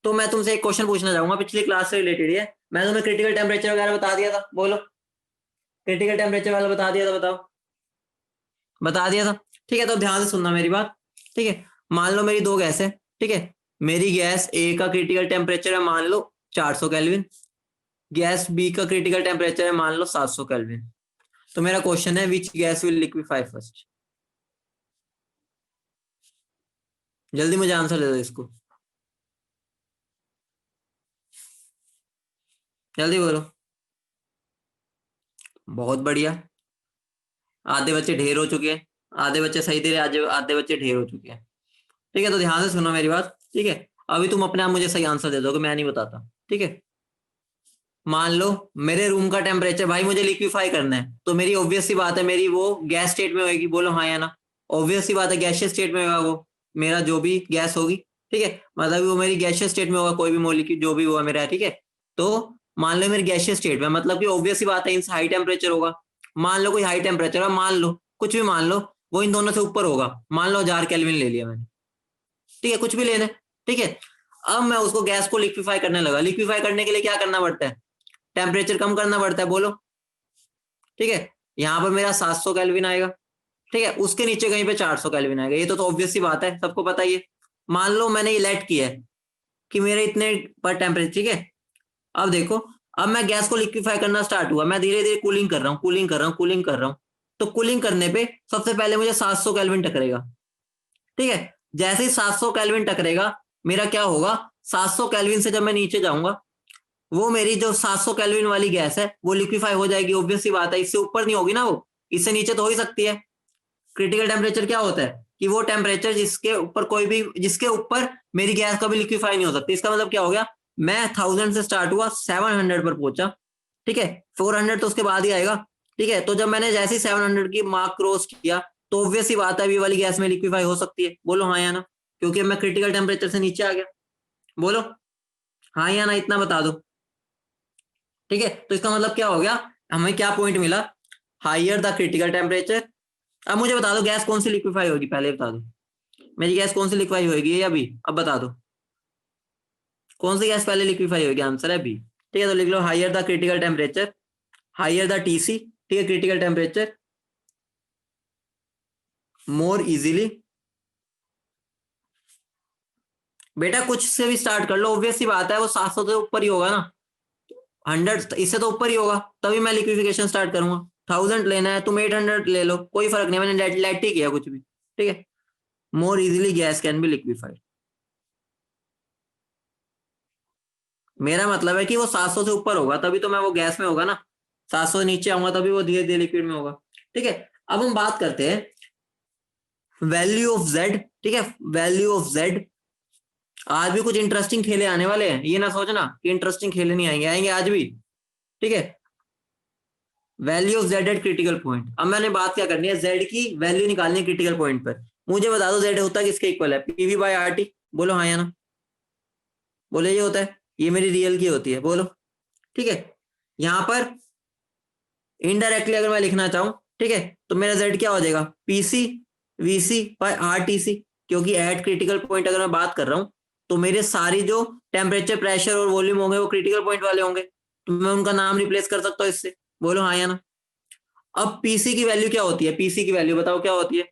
तो मैं तुमसे एक क्वेश्चन पूछना चाहूंगा, पिछली क्लास से रिलेटेड है। मैं तुम्हें क्रिटिकल टेम्परेचर वगैरह बता दिया था, बोलो क्रिटिकल टेम्परेचर वाला बता दिया था, बताओ बता दिया था। ठीक है, तो ध्यान से सुनना मेरी बात। ठीक है, मान लो मेरी दो गैस है। ठीक है, मेरी गैस ए का क्रिटिकल टेम्परेचर है मान लो 400 केल्विन, गैस बी का क्रिटिकल टेम्परेचर है मान लो 700 केल्विन। तो मेरा क्वेश्चन है which gas will liquefy first. जल्दी मुझे आंसर दे दो इसको, जल्दी बोलो। बहुत बढ़िया, आधे बच्चे ढेर हो चुके हैं, आधे बच्चे सही दे रहे, आधे आधे बच्चे ढेर हो चुके हैं। ठीक है, तो ध्यान से सुनो मेरी बात। ठीक है, अभी तुम अपने आप मुझे सही आंसर दे दोगे, मैं नहीं बताता। ठीक है, मान लो मेरे रूम का टेम्परेचर, भाई मुझे लिक्विफाई करना है, तो मेरी ऑब्वियस सी बात है मेरी वो गैस स्टेट में होगी, बोलो हाँ या ना। ऑब्वियस सी बात है गैसियस स्टेट में होगा वो, मेरा जो भी गैस होगी। ठीक है, मतलब वो मेरी गैसियस स्टेट में होगा, कोई भी मॉलिक्यूल जो भी हुआ मेरा। ठीक है, तो मान लो मेरी गैसियस स्टेट में, मतलब कि ऑब्वियस सी बात है इनसे हाई टेम्परेचर होगा। मान लो कोई हाई टेम्परेचर है, मान लो कुछ भी मान लो, वो इन दोनों से ऊपर होगा, मान लो 1000 केल्विन ले लिया मैंने। ठीक है, कुछ भी लेना है। ठीक है, अब मैं उसको गैस को लिक्विफाई करने लगा। लिक्विफाई करने के लिए क्या करना पड़ता है, टेम्परेचर कम करना पड़ता है, बोलो। ठीक है, यहाँ पर मेरा 700 केल्विन आएगा। ठीक है, उसके नीचे कहीं पे 400 केल्विन आएगा, ये तो ऑब्वियस सी बात है, सबको पता ही है। मान लो मैंने ये लेट किया है कि मेरे इतने पर टेम्परेचर। ठीक है, अब देखो, अब मैं गैस को लिक्विफाई करना स्टार्ट हुआ, मैं धीरे धीरे कूलिंग कर रहा हूँ, कूलिंग कर रहा हूँ, कूलिंग कर रहा हूँ। तो कूलिंग करने पे सबसे पहले मुझे 700 केल्विन टकरेगा। ठीक है, जैसे ही 700 केल्विन टकरेगा, मेरा क्या होगा, 700 केल्विन से जब मैं नीचे जाऊंगा, वो मेरी जो 700 केल्विन वाली गैस है वो लिक्विफाई हो जाएगी। ऑब्वियस सी बात है, इससे ऊपर नहीं होगी ना वो, इससे नीचे तो हो ही सकती है। क्रिटिकल टेम्परेचर क्या होता है कि वो टेम्परेचर जिसके ऊपर कोई भी, जिसके ऊपर मेरी गैस कभी लिक्विफाई नहीं हो सकती। इसका मतलब क्या हो गया, मैं 1000 से स्टार्ट हुआ, 700 पर पहुंचा। ठीक है, 400 तो उसके बाद ही आएगा। ठीक है, तो जब मैंने जैसे ही 700 की मार्क क्रॉस किया, तो ऑब्वियस सी बात है अभी वाली गैस में लिक्विफाई हो सकती है, बोलो हाँ या ना, क्योंकि मैं क्रिटिकल टेम्परेचर से नीचे आ गया। बोलो हाँ या ना, इतना बता दो। ठीक है, तो इसका मतलब क्या हो गया, हमें क्या पॉइंट मिला, हाइयर द क्रिटिकल टेम्परेचर। अब मुझे बता दो गैस कौन सी लिक्विफाई होगी, पहले बता दो मेरी गैस कौन सी लिक्विफाई होगी, ये अभी अब बता दो कौन सी गैस पहले लिक्विफाई होगी, आंसर है बी। ठीक है, तो लिख लो higher the critical temperature, higher the TC. ठीक है, क्रिटिकल टेम्परेचर मोर इजीली। बेटा कुछ से भी स्टार्ट कर लो, ऑब्वियस सी बात है वो 700 से ऊपर ही होगा ना, 100 इससे तो ऊपर ही होगा, तभी मैं लिक्विफिकेशन स्टार्ट करूंगा। 1000 लेना है तुम 800 ले लो, कोई फर्क नहीं, मैंने लेट ही किया कुछ भी। ठीक है, more easily gas can be liquefied, मेरा मतलब है कि वो 700 से ऊपर होगा तभी तो मैं वो गैस में होगा ना, 700 से नीचे आऊंगा तभी वो धीरे धीरे लिक्विड में होगा। ठीक है, अब हम बात करते हैं वैल्यू ऑफ जेड। ठीक है, वैल्यू ऑफ जेड। आज भी कुछ इंटरेस्टिंग खेले आने वाले हैं, ये ना सोचना कि इंटरेस्टिंग खेले नहीं आएंगे, आएंगे आज भी। ठीक है, value of Z eight critical point. अब मैंने बात क्या करनी है, जेड की वैल्यू निकालनी है क्रिटिकल पॉइंट पर। मुझे बता दो जेड होता है किसके इक्वल है, पीवी बाय आर टी, बोलो हाँ या ना, बोले ये होता है, ये मेरी रियल की होती है, बोलो। ठीक है, यहां पर इनडायरेक्टली अगर मैं लिखना चाहूं, ठीक है, तो मेरा जेड क्या हो जाएगा, PC VC by R T C, क्योंकि एट क्रिटिकल पॉइंट अगर मैं बात कर रहा हूं, तो मेरे सारी जो टेम्परेचर प्रेशर और वॉल्यूम होंगे वो क्रिटिकल पॉइंट वाले होंगे, तो मैं उनका नाम रिप्लेस कर सकता हूँ इससे, बोलो हाँ या ना। अब पीसी की वैल्यू क्या होती है, पीसी की वैल्यू बताओ क्या होती है,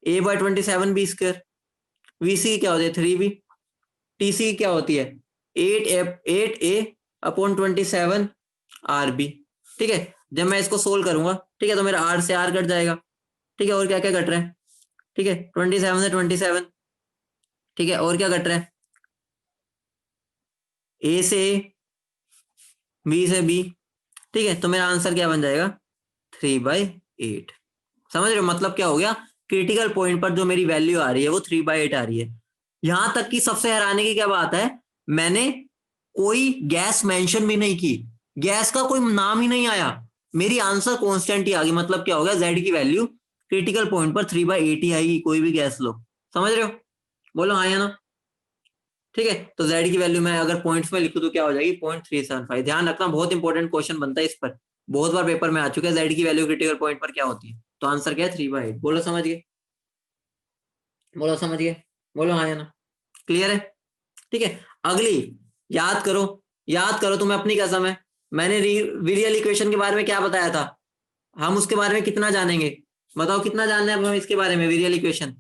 ए बाय 27 बी स्क्र, वीसी की क्या होती है 3 बी, टीसी की क्या होती है 8 ए अपॉन 27 आर बी। ठीक है, जब मैं इसको सोल्व करूंगा, ठीक है, तो मेरा आर से आर कट जाएगा। ठीक है, और क्या क्या कट रहा है, ठीक है 27 से 27। ठीक है, और क्या कट रहा है, ए से ए, बी से बी। ठीक है, तो मेरा आंसर क्या बन जाएगा 3/8। समझ रहे हो मतलब क्या हो गया, क्रिटिकल पॉइंट पर जो मेरी वैल्यू आ रही है वो 3/8 आ रही है। यहां तक कि सबसे हैरानी की क्या बात है, मैंने कोई गैस मेंशन भी नहीं की, गैस का कोई नाम ही नहीं आया, मेरी आंसर कांस्टेंट ही आ गई। मतलब क्या हो गया, जेड की वैल्यू क्रिटिकल पॉइंट पर 3/8 ही आएगी, कोई भी गैस लो। समझ रहे हो, बोलो हाँ या ना। ठीक है, तो जेड की वैल्यू मैं अगर पॉइंट्स में लिखूं तो क्या हो जाएगी 0.375। ध्यान रखना, बहुत इंपॉर्टेंट क्वेश्चन बनता है इस पर, बहुत बार पेपर में आ चुका है, जेड की वैल्यू क्रिटिकल पॉइंट पर क्या होती है, तो आंसर क्या है 3/8। बोलो समझ गए, बोलो समझ गए, बोलो हाँ या ना, क्लियर है। ठीक है, अगली याद करो, याद करो, तुम्हें अपनी कसम है, मैंने रियल इक्वेशन के बारे में क्या बताया था, हम उसके बारे में कितना जानेंगे, बताओ कितना जानना है अब हम इसके बारे में, रियल इक्वेशन,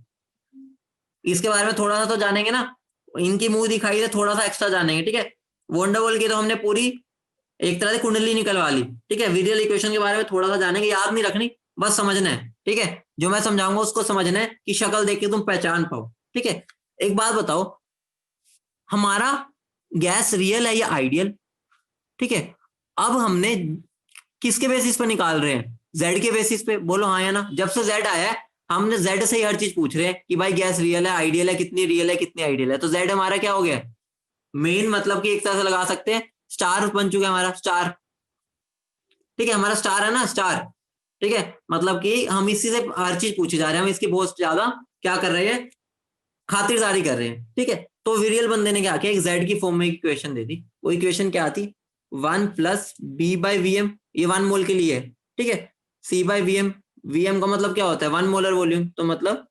इसके बारे में थोड़ा सा तो जानेंगे ना, इनकी मुंह दिखाई से थोड़ा सा एक्स्ट्रा जानेंगे, ठीक है। वंडरवॉल की तो हमने पूरी एक तरह से कुंडली निकलवा ली, ठीक है। रियल इक्वेशन के बारे में थोड़ा सा जानेंगे, याद नहीं रखनी, बस समझना है, ठीक है। जो मैं समझाऊंगा उसको समझना है कि शक्ल देख के तुम पहचान पाओ, ठीक है। एक बात बताओ, हमारा गैस रियल है या आइडियल, ठीक है। अब हमने किसके बेसिस पे निकाल रहे हैं, जेड के बेसिस पे, बोलो हाँ या ना। जब से जेड आया है हमने जेड से ही हर चीज पूछ रहे हैं कि भाई गैस रियल है आइडियल है, कितनी रियल है कितनी आइडियल है, तो जेड हमारा क्या हो गया, मेन मतलब कि एक तरह से लगा सकते हैं स्टार बन चुका है हमारा स्टार, ठीक है। हमारा स्टार है ना स्टार, ठीक है। मतलब कि हम इसी से हर चीज पूछे जा रहे हैं, हम इसकी बहुत ज्यादा क्या कर रहे हैं, खातिरदारी कर रहे हैं, ठीक है। तो विरियल बंदे ने क्या किया, एक जेड की फॉर्म में इक्वेशन दे दी, वो इक्वेशन क्या आती, 1 + b/vm, ये 1 मोल के लिए है, ठीक है। c/vm, vm का मतलब क्या होता है, 1 मोलर वॉल्यूम, तो मतलब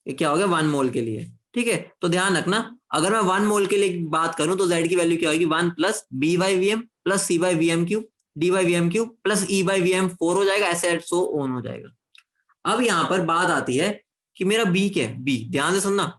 ये क्या हो गया, 1 मोल के लिए, ठीक है। तो ध्यान रखना, अगर मैं 1 मोल के लिए बात करूं तो जेड की वैल्यू क्या होगी, 1 + b/vm + c/vm³ d/vm³ + e/vm4 हो जाएगा, ऐसे सो ऑन हो जाएगा। अब यहां पर बात आती है कि मेरा बी क्या है, बी ध्यान से सुनना,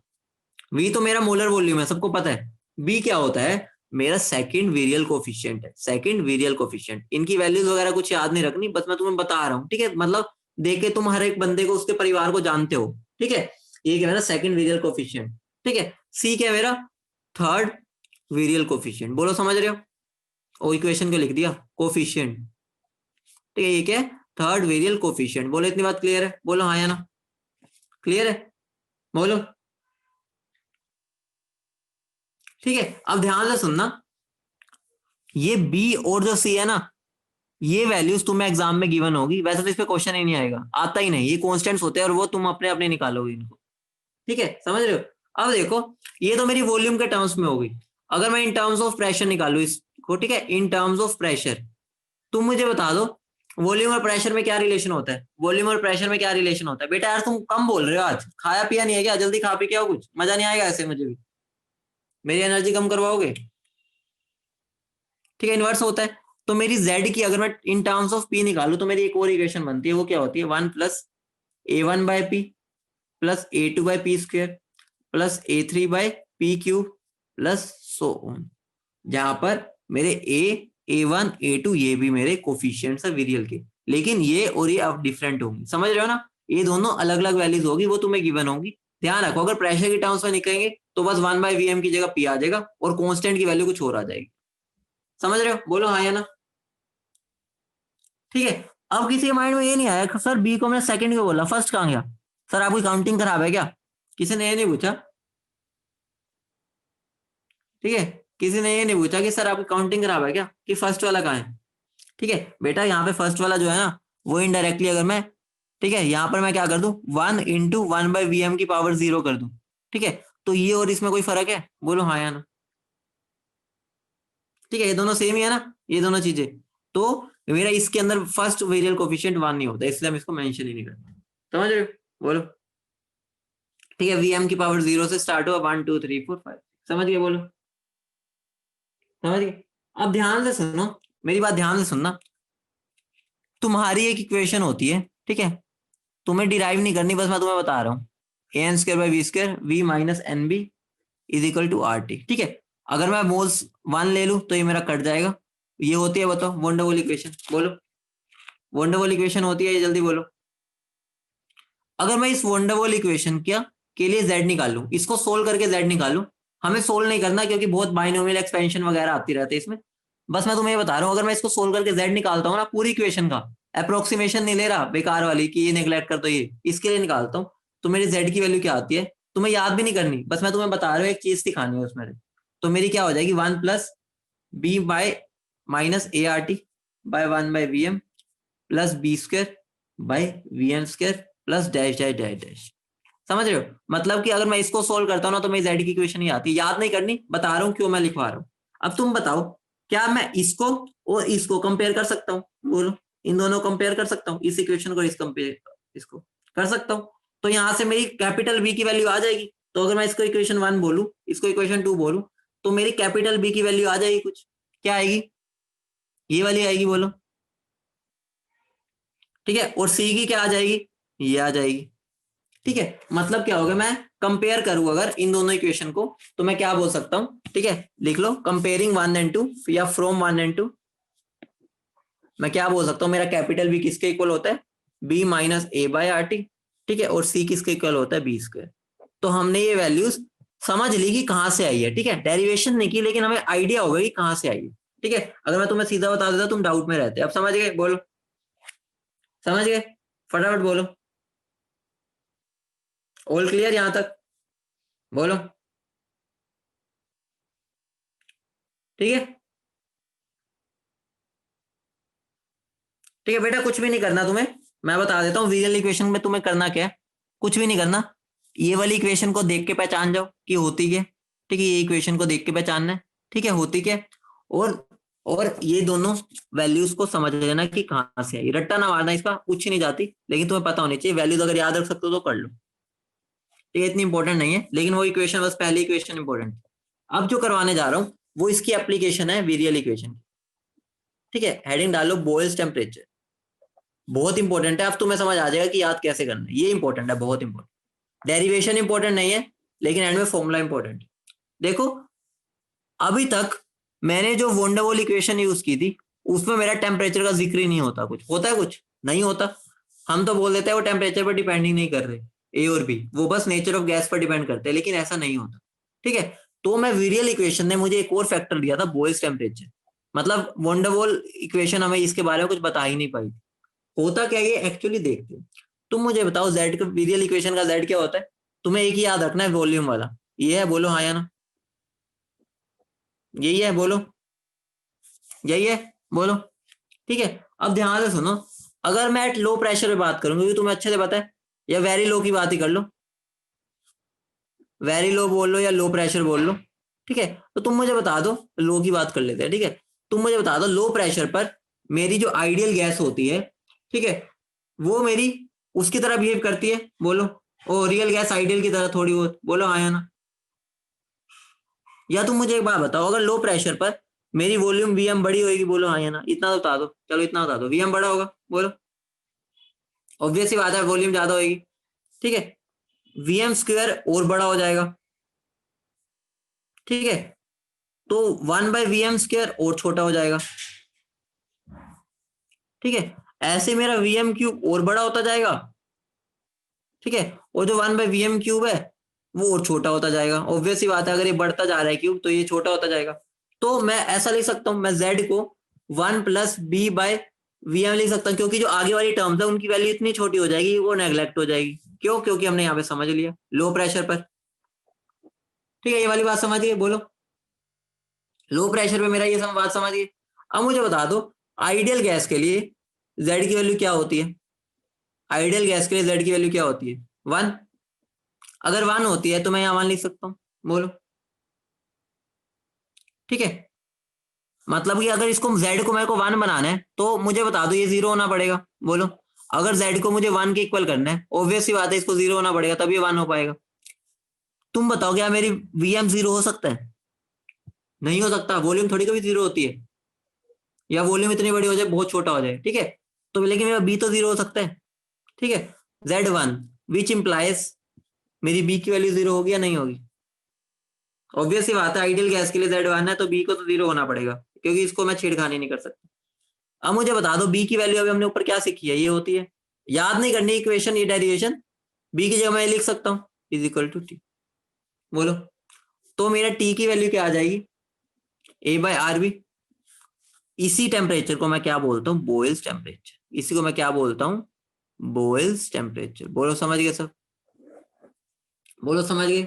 वी तो मेरा मोलर वॉल्यूम है, सबको पता है। बी क्या होता है, मेरा सेकंड वेरियल कोफिशिएंट है, सेकंड वेरियल कोफिशिएंट। इनकी वैल्यूज वगैरह कुछ याद नहीं रखनी, बस मैं तुम्हें बता रहा हूँ, ठीक है। मतलब देख के तुम हर एक बंदे को उसके परिवार को जानते हो, ठीक है। ये क्या मेरा सेकंड वेरियल कोफिशिएंट, ठीक है। सी क्या है मेरा थर्ड वेरियल कोफिशिएंट, बोलो समझ रहे हो, ओ इक्वेशन को लिख दिया कोफिशिएंट, ठीक है। ये क्या है, थर्ड वेरियल कोफिशिएंट, बोलो इतनी बात क्लियर है, बोलो हाँ या ना, क्लियर है, बोलो, ठीक है। अब ध्यान से सुनना, ये बी और जो सी है ना, ये वैल्यूज तुम्हें एग्जाम में गिवन होगी, वैसे तो इस पे क्वेश्चन ही नहीं आएगा, आता ही नहीं, ये कॉन्स्टेंट्स होते हैं और वो तुम अपने अपने निकालोगे इनको, ठीक है, समझ रहे हो। अब देखो, ये तो मेरी वॉल्यूम के टर्म्स में होगी, अगर मैं इन टर्म्स ऑफ प्रेशर निकालू इसको, ठीक है, इन टर्म्स ऑफ प्रेशर, तुम मुझे बता दो वॉल्यूम और प्रेशर में क्या रिलेशन होता है, वॉल्यूम और प्रेशर में क्या रिलेशन होता है। बेटा यार तुम कम बोल रहे हो, आज खाया पिया नहीं है क्या, जल्दी खा पी के आओ, कुछ मजा नहीं आएगा ऐसे, मुझे भी मेरी एनर्जी कम करवाओगे, ठीक है। इनवर्स होता है, तो मेरी z की अगर मैं इन टर्म्स ऑफ p निकालू तो मेरी एक और इक्वेशन बनती है, वो क्या होती है, 1 + a1/p + a2/p² + a3/p³ plus so on, जहां पर मेरे a1 a2 ये भी मेरे कोफिशिएंट्स है वेरियल के, लेकिन ये और ये अब डिफरेंट होंगी, समझ रहे हो ना, ये दोनों अलग अलग वैल्यूज होगी, वो तुम्हें गिवन होंगी। ध्यान रखो, अगर प्रेशर की टर्म्स में निकलेंगे तो बस 1/vm की जगह p आ जाएगा और कांस्टेंट की वैल्यू कुछ और आ जाएगी, समझ रहे हो, बोलो हाँ या ना, ठीक है। अब किसी के माइंड में ये नहीं आया सर बी को मैंने सेकंड क्यों बोला, फर्स्ट कहाँ गया, सर आपकी काउंटिंग खराब है क्या, किसी ने ये नहीं पूछा, ठीक है। किसी ने ये नहीं पूछा कि सर आपकी काउंटिंग खराब है क्या, कि फर्स्ट वाला कहाँ है, ठीक है। बेटा यहाँ पे फर्स्ट वाला जो है ना, वो इनडायरेक्टली अगर मैं, ठीक है, यहाँ पर मैं क्या कर दूं, 1 × 1/vm0 कर दूं, ठीक है। तो ये और इसमें कोई फर्क है, बोलो हाँ या ना, ठीक है, ये दोनों सेम ही है ना, ये दोनों चीजें। तो मेरा इसके अंदर फर्स्ट वेरियल कोफिशिएंट 1 नहीं होता, इसलिए हम इसको मेंशन ही नहीं करते, समझ रहे हो, बोलो, ठीक है। vm0 से स्टार्ट हुआ 1 2 3 4 5, समझ गए, बोलो समझ गए। अब ध्यान से सुनो, मेरी बात ध्यान से सुनना, तुम्हारी एक इक्वेशन होती है, ठीक है, तुम्हें डिराइव नहीं करनी, बस मैं तुम्हें बता रहा हूँ, an² / v² v - nb = RT, ठीक है। अगर मैं मोल्स 1 ले लूं तो ये मेरा कट जाएगा, ये होती है, बताओ वंडरवॉल इक्वेशन, बोलो वंडरवॉल इक्वेशन होती है ये, जल्दी बोलो। अगर मैं इस वंडरवॉल इक्वेशन क्या के लिए z निकालूं, इसको सोल्व करके z निकालूं, हमें सोल्व नहीं करना क्योंकि बहुत बाइनोमियल एक्सपेंशन वगैरह आती रहती है इसमें, बस मैं तुम्हें ये बता रहा हूँ, अगर मैं इसको सोल्व करके z निकालता हूँ ना, पूरी इक्वेशन का अप्रोक्सीमेशन नहीं ले रहा बेकार वाली कि ये नेग्लेक्ट कर दो, ये इसके लिए निकालता हूँ, तो मेरी z की वैल्यू क्या आती है, तुम्हें याद भी नहीं करनी, बस मैं तुम्हें बता रहा हूँ, एक चीज दिखानी है उसमें, तो मेरी क्या हो जाएगी, 1 + b - ART / 1/vm + b² / vm² + dash dash dash dash, समझ रहे हो। मतलब कि अगर मैं इसको सोल्व करता हूँ ना तो मेरी जेड की इक्वेशन ही आती है, याद नहीं करनी, बता रहा हूँ क्यों मैं लिखवा रहा हूँ। अब तुम बताओ, क्या मैं इसको और इसको कंपेयर कर सकता हूँ, बोलो, इन दोनों कंपेयर कर सकता हूँ, इस इक्वेशन को इस कंपेयर, इसको कर सकता हूँ, तो यहाँ से मेरी कैपिटल वी की वैल्यू आ जाएगी। तो अगर मैं इसको इक्वेशन 1 बोलूँ, इसको इक्वेशन 2 बोलूँ, तो मेरी कैपिटल बी की वैल्यू आ जाएगी कुछ, क्या आएगी, ये वाली आएगी, बोलो। ठीक है, और सी की क्या आ जाएगी, ये आ जाएगी। ठीक है, मतलब क्या होगा, मैं कंपेयर करूं अगर इन दोनों इक्वेशन को, तो मैं क्या बोल सकता हूं, ठीक है, लिख लो, कंपेयरिंग 1 एंड 2 या फ्रॉम 1 एंड 2, मैं क्या बोल सकता हूं, मेरा कैपिटल बी किसके इक्वल होता है, बी माइनस ए बाय आर टी। ठीक है, और सी किसके इक्वल होता है, बी स्क्वायर। तो हमने ये वैल्यूज समझ ली कि कहां से आई है। ठीक है, डेरिवेशन नहीं की, लेकिन हमें आइडिया होगा कि कहां से आई है। ठीक है, अगर मैं तुम्हें सीधा बता देता तुम डाउट में रहते। अब समझ गए, बोलो, समझ गए, फटाफट बोलो, ऑल क्लियर यहां तक, बोलो। ठीक है, ठीक है बेटा, कुछ भी नहीं करना तुम्हें, मैं बता देता हूँ वीरियल इक्वेशन में तुम्हें करना क्या है, कुछ भी नहीं करना। ये वाली इक्वेशन को देख के पहचान जाओ कि होती क्या। ठीक है, ये इक्वेशन को देख के पहचानना है, ठीक है, होती क्या। और और ये दोनों वैल्यूज को समझ लेना कि कहां से आई, रट्टा ना मारना, इसका पूछी नहीं जाती, लेकिन तुम्हें पता होनी चाहिए। वैल्यूज अगर याद रख सकते हो तो कर लो। ठीक है, इतनी इंपॉर्टेंट नहीं है, लेकिन वो इक्वेशन बस पहली इक्वेशन इंपॉर्टेंट। अब जो करवाने जा रहा हूँ वो इसकी एप्लीकेशन है वीरियल इक्वेशन। ठीक है, हेडिंग डालो बॉयल्स टेम्परेचर, बहुत इंपॉर्टेंट है। अब तुम्हें समझ आ जाएगा कि याद कैसे करना है, ये इंपॉर्टेंट है, बहुत इंपॉर्टेंट। डेरिवेशन इंपॉर्टेंट नहीं है, लेकिन एंड में फॉर्मूला इंपॉर्टेंट है। देखो, अभी तक मैंने जो वोंडरवॉल इक्वेशन यूज की थी उसमें मेरा टेम्परेचर का जिक्र ही नहीं होता, कुछ होता है, कुछ नहीं होता। हम तो बोल देते हैं वो टेम्परेचर पर डिपेंड ही नहीं कर रहे, ए और बी, वो बस नेचर ऑफ गैस पर डिपेंड करते हैं, लेकिन ऐसा नहीं होता। ठीक है, तो मैं वीरियल इक्वेशन ने मुझे एक और फैक्टर दिया था, बॉयल्स टेम्परेचर। मतलब वोंडरवॉल इक्वेशन हमें इसके बारे में कुछ बता ही नहीं पाई। होता क्या ये एक्चुअली देखते हैं। तुम मुझे बताओ, जेड का वीरियल इक्वेशन का जेड क्या होता है, तुम्हें एक ही याद रखना है, वॉल्यूम वाला। ये है, बोलो हाँ या ना, यही है, बोलो, यही है, बोलो। ठीक है, अब ध्यान से सुनो, अगर मैं एट लो प्रेशर पे बात करूंगी, तुम्हें अच्छे से पता है, या वेरी लो की बात ही कर लो, वेरी लो बोल लो या लो प्रेशर बोल लो। ठीक है, तो तुम मुझे बता दो, लो की बात कर लेते हैं। ठीक है, तुम मुझे बता दो लो प्रेशर पर मेरी जो आइडियल गैस होती है, ठीक है, वो मेरी उसकी तरह बिहेव करती है, बोलो। ओ, रियल गैस आइडियल की तरह थोड़ी बहुत, बोलो हाँ या ना। या तुम मुझे एक बात बताओ, अगर लो प्रेशर पर मेरी वॉल्यूम वीएम बड़ी होगी, बोलो हाँ या ना, इतना तो बता दो, चलो इतना बता दो, वीएम बड़ा होगा, बोलो। ऑब्वियस सी बात है, वॉल्यूम ज्यादा होगी। ठीक है, वीएम स्क्वायर और बड़ा हो जाएगा। ठीक है, तो 1/वीएम स्क्वायर और छोटा हो जाएगा। ठीक है, ऐसे मेरा वीएम क्यूब और बड़ा होता जाएगा। ठीक है, और जो 1/वीएम क्यूब है वो और छोटा होता जाएगा। ऑब्वियस सी बात है, अगर ये बढ़ता जा रहा है क्यूब तो ये छोटा होता जाएगा। तो मैं ऐसा लिख सकता हूं, मैं जेड को 1+b/वीएम लिख सकता हूं, क्योंकि जो आगे वाली टर्म्स है उनकी वैल्यू इतनी छोटी हो जाएगी वो नेग्लेक्ट हो जाएगी। क्यों, क्योंकि हमने यहाँ पे समझ लिया लो प्रेशर पर। ठीक है, ये वाली बात समझ गए, बोलो। लो प्रेशर पे मेरा ये बात समझ गई। अब मुझे बता दो, आइडियल गैस के लिए जेड की वैल्यू क्या होती है, आइडियल गैस के लिए जेड की वैल्यू क्या होती है, 1। अगर 1 होती है तो मैं यहाँ 1 लिख सकता हूँ, बोलो। ठीक है, मतलब कि अगर इसको जेड को मेरे को 1 बनाना है तो मुझे बता दो ये 0 होना पड़ेगा, बोलो। अगर जेड को मुझे 1 के इक्वल करना है, ऑब्वियस सी बात है इसको 0 होना पड़ेगा, तभी 1 हो पाएगा। तुम बताओ क्या मेरी वीएम 0 हो सकता है, नहीं हो सकता। वॉल्यूम थोड़ी कभी 0 होती है, या वॉल्यूम इतनी बड़ी हो जाए बहुत छोटा हो जाए। ठीक है, तो लेकिन मेरा बी तो 0 हो सकता है। ठीक है, Z1 विच इंप्लाइज मेरी बी की वैल्यू 0 होगी या नहीं होगी। ऑब्वियस ही बात है, आइडियल गैस के लिए Z1 है तो बी को तो 0 होना पड़ेगा, क्योंकि इसको मैं छेड़खानी नहीं कर सकता। अब मुझे बता दो बी की वैल्यू अभी हमने ऊपर क्या सीखी है, ये होती है, याद नहीं करनी इक्वेशन, ये डेरिवेशन। बी की जगह मैं लिख सकता हूँ =T, बोलो। तो मेरा टी की वैल्यू क्या आ जाएगी, A/RB। इसी टेम्परेचर को मैं क्या बोलता हूँ, बॉयल्स टेम्परेचर। इसी को मैं क्या बोलता हूँ, बॉयल्स टेम्परेचर। बोलो समझ गए सब, बोलो समझ गए।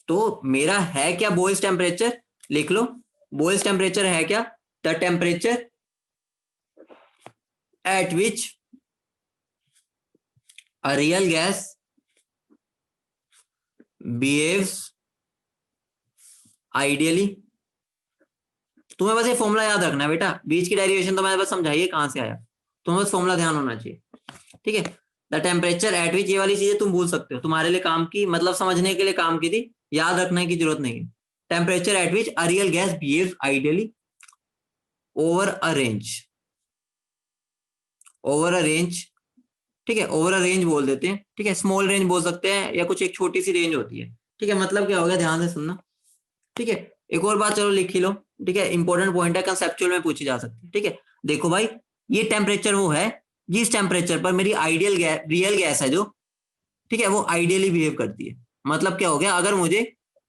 तो मेरा है क्या बॉयल्स टेम्परेचर, लिख लो। बॉयल्स टेम्परेचर है क्या, the temperature at which a real gas behaves ideally. तुम्हें बस ये फॉर्मूला याद रखना है बेटा, बीच की डेरिवेशन तो मैंने बस समझाइए कहां से आया, तुम्हें बस फॉर्मूला ध्यान होना चाहिए। ठीक है, द टेम्परेचर एट विच, ये वाली चीजें तुम भूल सकते हो, तुम्हारे लिए काम की, मतलब समझने के लिए काम की थी, याद रखने की जरूरत नहीं है। Temperature at which a real gas behaves ideally over a range, over a range, ठीक है, ओवर अ रेंज बोल देते हैं, ठीक है, स्मॉल रेंज बोल सकते हैं, या कुछ एक छोटी सी रेंज होती है, ठीक है। मतलब क्या होगा, ध्यान से सुनना, ठीक है। एक और बात चलो लिख ही लो, ठीक है, इंपॉर्टेंट पॉइंट है, कंसेप्चुअल में पूछी जा सकती है, ठीक है। देखो भाई, ये टेम्परेचर वो है जिस टेम्परेचर पर मेरी आइडियल गैस, रियल गैस है जो, ठीक है, वो आइडियली बिहेव करती है। मतलब क्या हो गया, अगर मुझे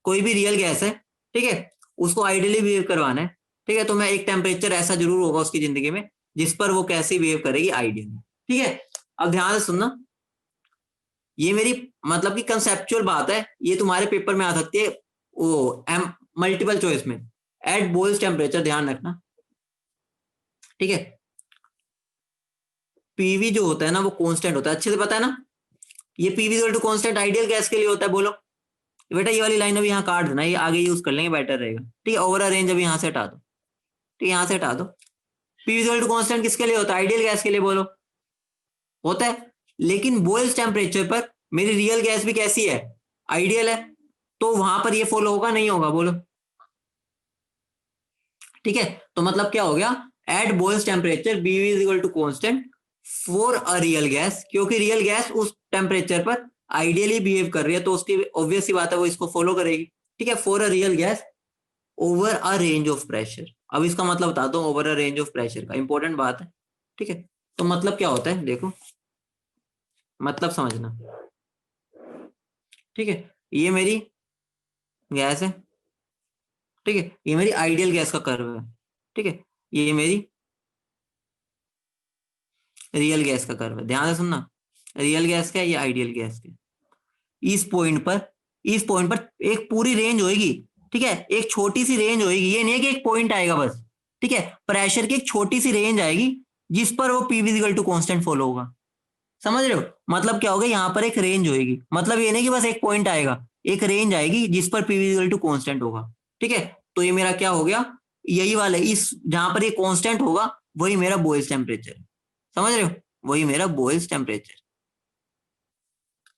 कोई भी रियल गैस है, ठीक है, उसको आइडियली बिहेव करवाना है, ठीक है, तो मैं एक टेम्परेचर ऐसा जरूर होगा उसकी जिंदगी में जिस पर वो कैसे बिहेव करेगी, आइडियली, ठीक है। अब ध्यान से सुनना, ये मेरी मतलब की कंसेप्चुअल बात है, ये तुम्हारे पेपर में आ सकती है वो एम मल्टीपल चॉइस में, एट बोल्स टेम्परेचर, ध्यान रखना, ठीक है। पीवी जो होता है ना वो कांस्टेंट होता है, अच्छे से पता है ना, ये PV equal to constant ideal gas के लिए होता है, बोलो बेटा। ये वाली लाइन अभी यहाँ काट देना, ये आगे यूज कर लेंगे, बेटर रहेगा, ठीक है। ओवर अ रेंज अभी यहाँ से हटा दो, ठीक है, यहाँ से हटा दो। पीवी इक्वल टू कांस्टेंट किसके लिए होता है, आइडियल गैस के लिए, बोलो होता है। लेकिन बॉयल्स टेम्परेचर पर मेरी रियल गैस भी कैसी है, आइडियल है, तो वहां पर ये फॉलो होगा नहीं होगा, बोलो, ठीक है। तो मतलब क्या हो गया, at Boyle's temperature B is equal to constant for a real gas, क्योंकि रियल गैस उस टेम्परेचर पर आइडियली बिहेव कर रही है, तो उसकी ऑब्वियस सी बात है वो इसको फॉलो करेगी, ठीक है। For a real gas over a range of pressure, अब इसका मतलब बताता हूँ, over a range of pressure का, इंपॉर्टेंट बात है, ठीक है। तो मतलब क्या होता है, देखो मतलब समझना, ठीक है। ये मेरी गैस है, ठीक है, ये मेरी आइडियल गैस का कर्व है, ठीक है, ये मेरी रियल गैस का कर्व है, ध्यान से सुनना, रियल गैस का है, ये आइडियल गैस का। इस पॉइंट पर, इस पॉइंट पर एक पूरी रेंज होगी, ठीक है, एक छोटी सी रेंज होगी, ये नहीं है कि एक पॉइंट आएगा बस, ठीक है, प्रेशर की एक छोटी सी रेंज आएगी जिस पर वो पी विजिकल टू कांस्टेंट फॉलो होगा, समझ रहे हो। मतलब क्या होगा, यहाँ पर एक रेंज होगी, मतलब ये नहीं कि बस एक पॉइंट आएगा, एक रेंज आएगी जिस पर पी विजिकल टू कांस्टेंट होगा, ठीक है। तो ये मेरा क्या हो गया, यही वाला, इस जहां पर ये कांस्टेंट होगा वही मेरा बॉयल्स टेम्परेचर, समझ रहे हो, वही मेरा बॉयल्स टेम्परेचर,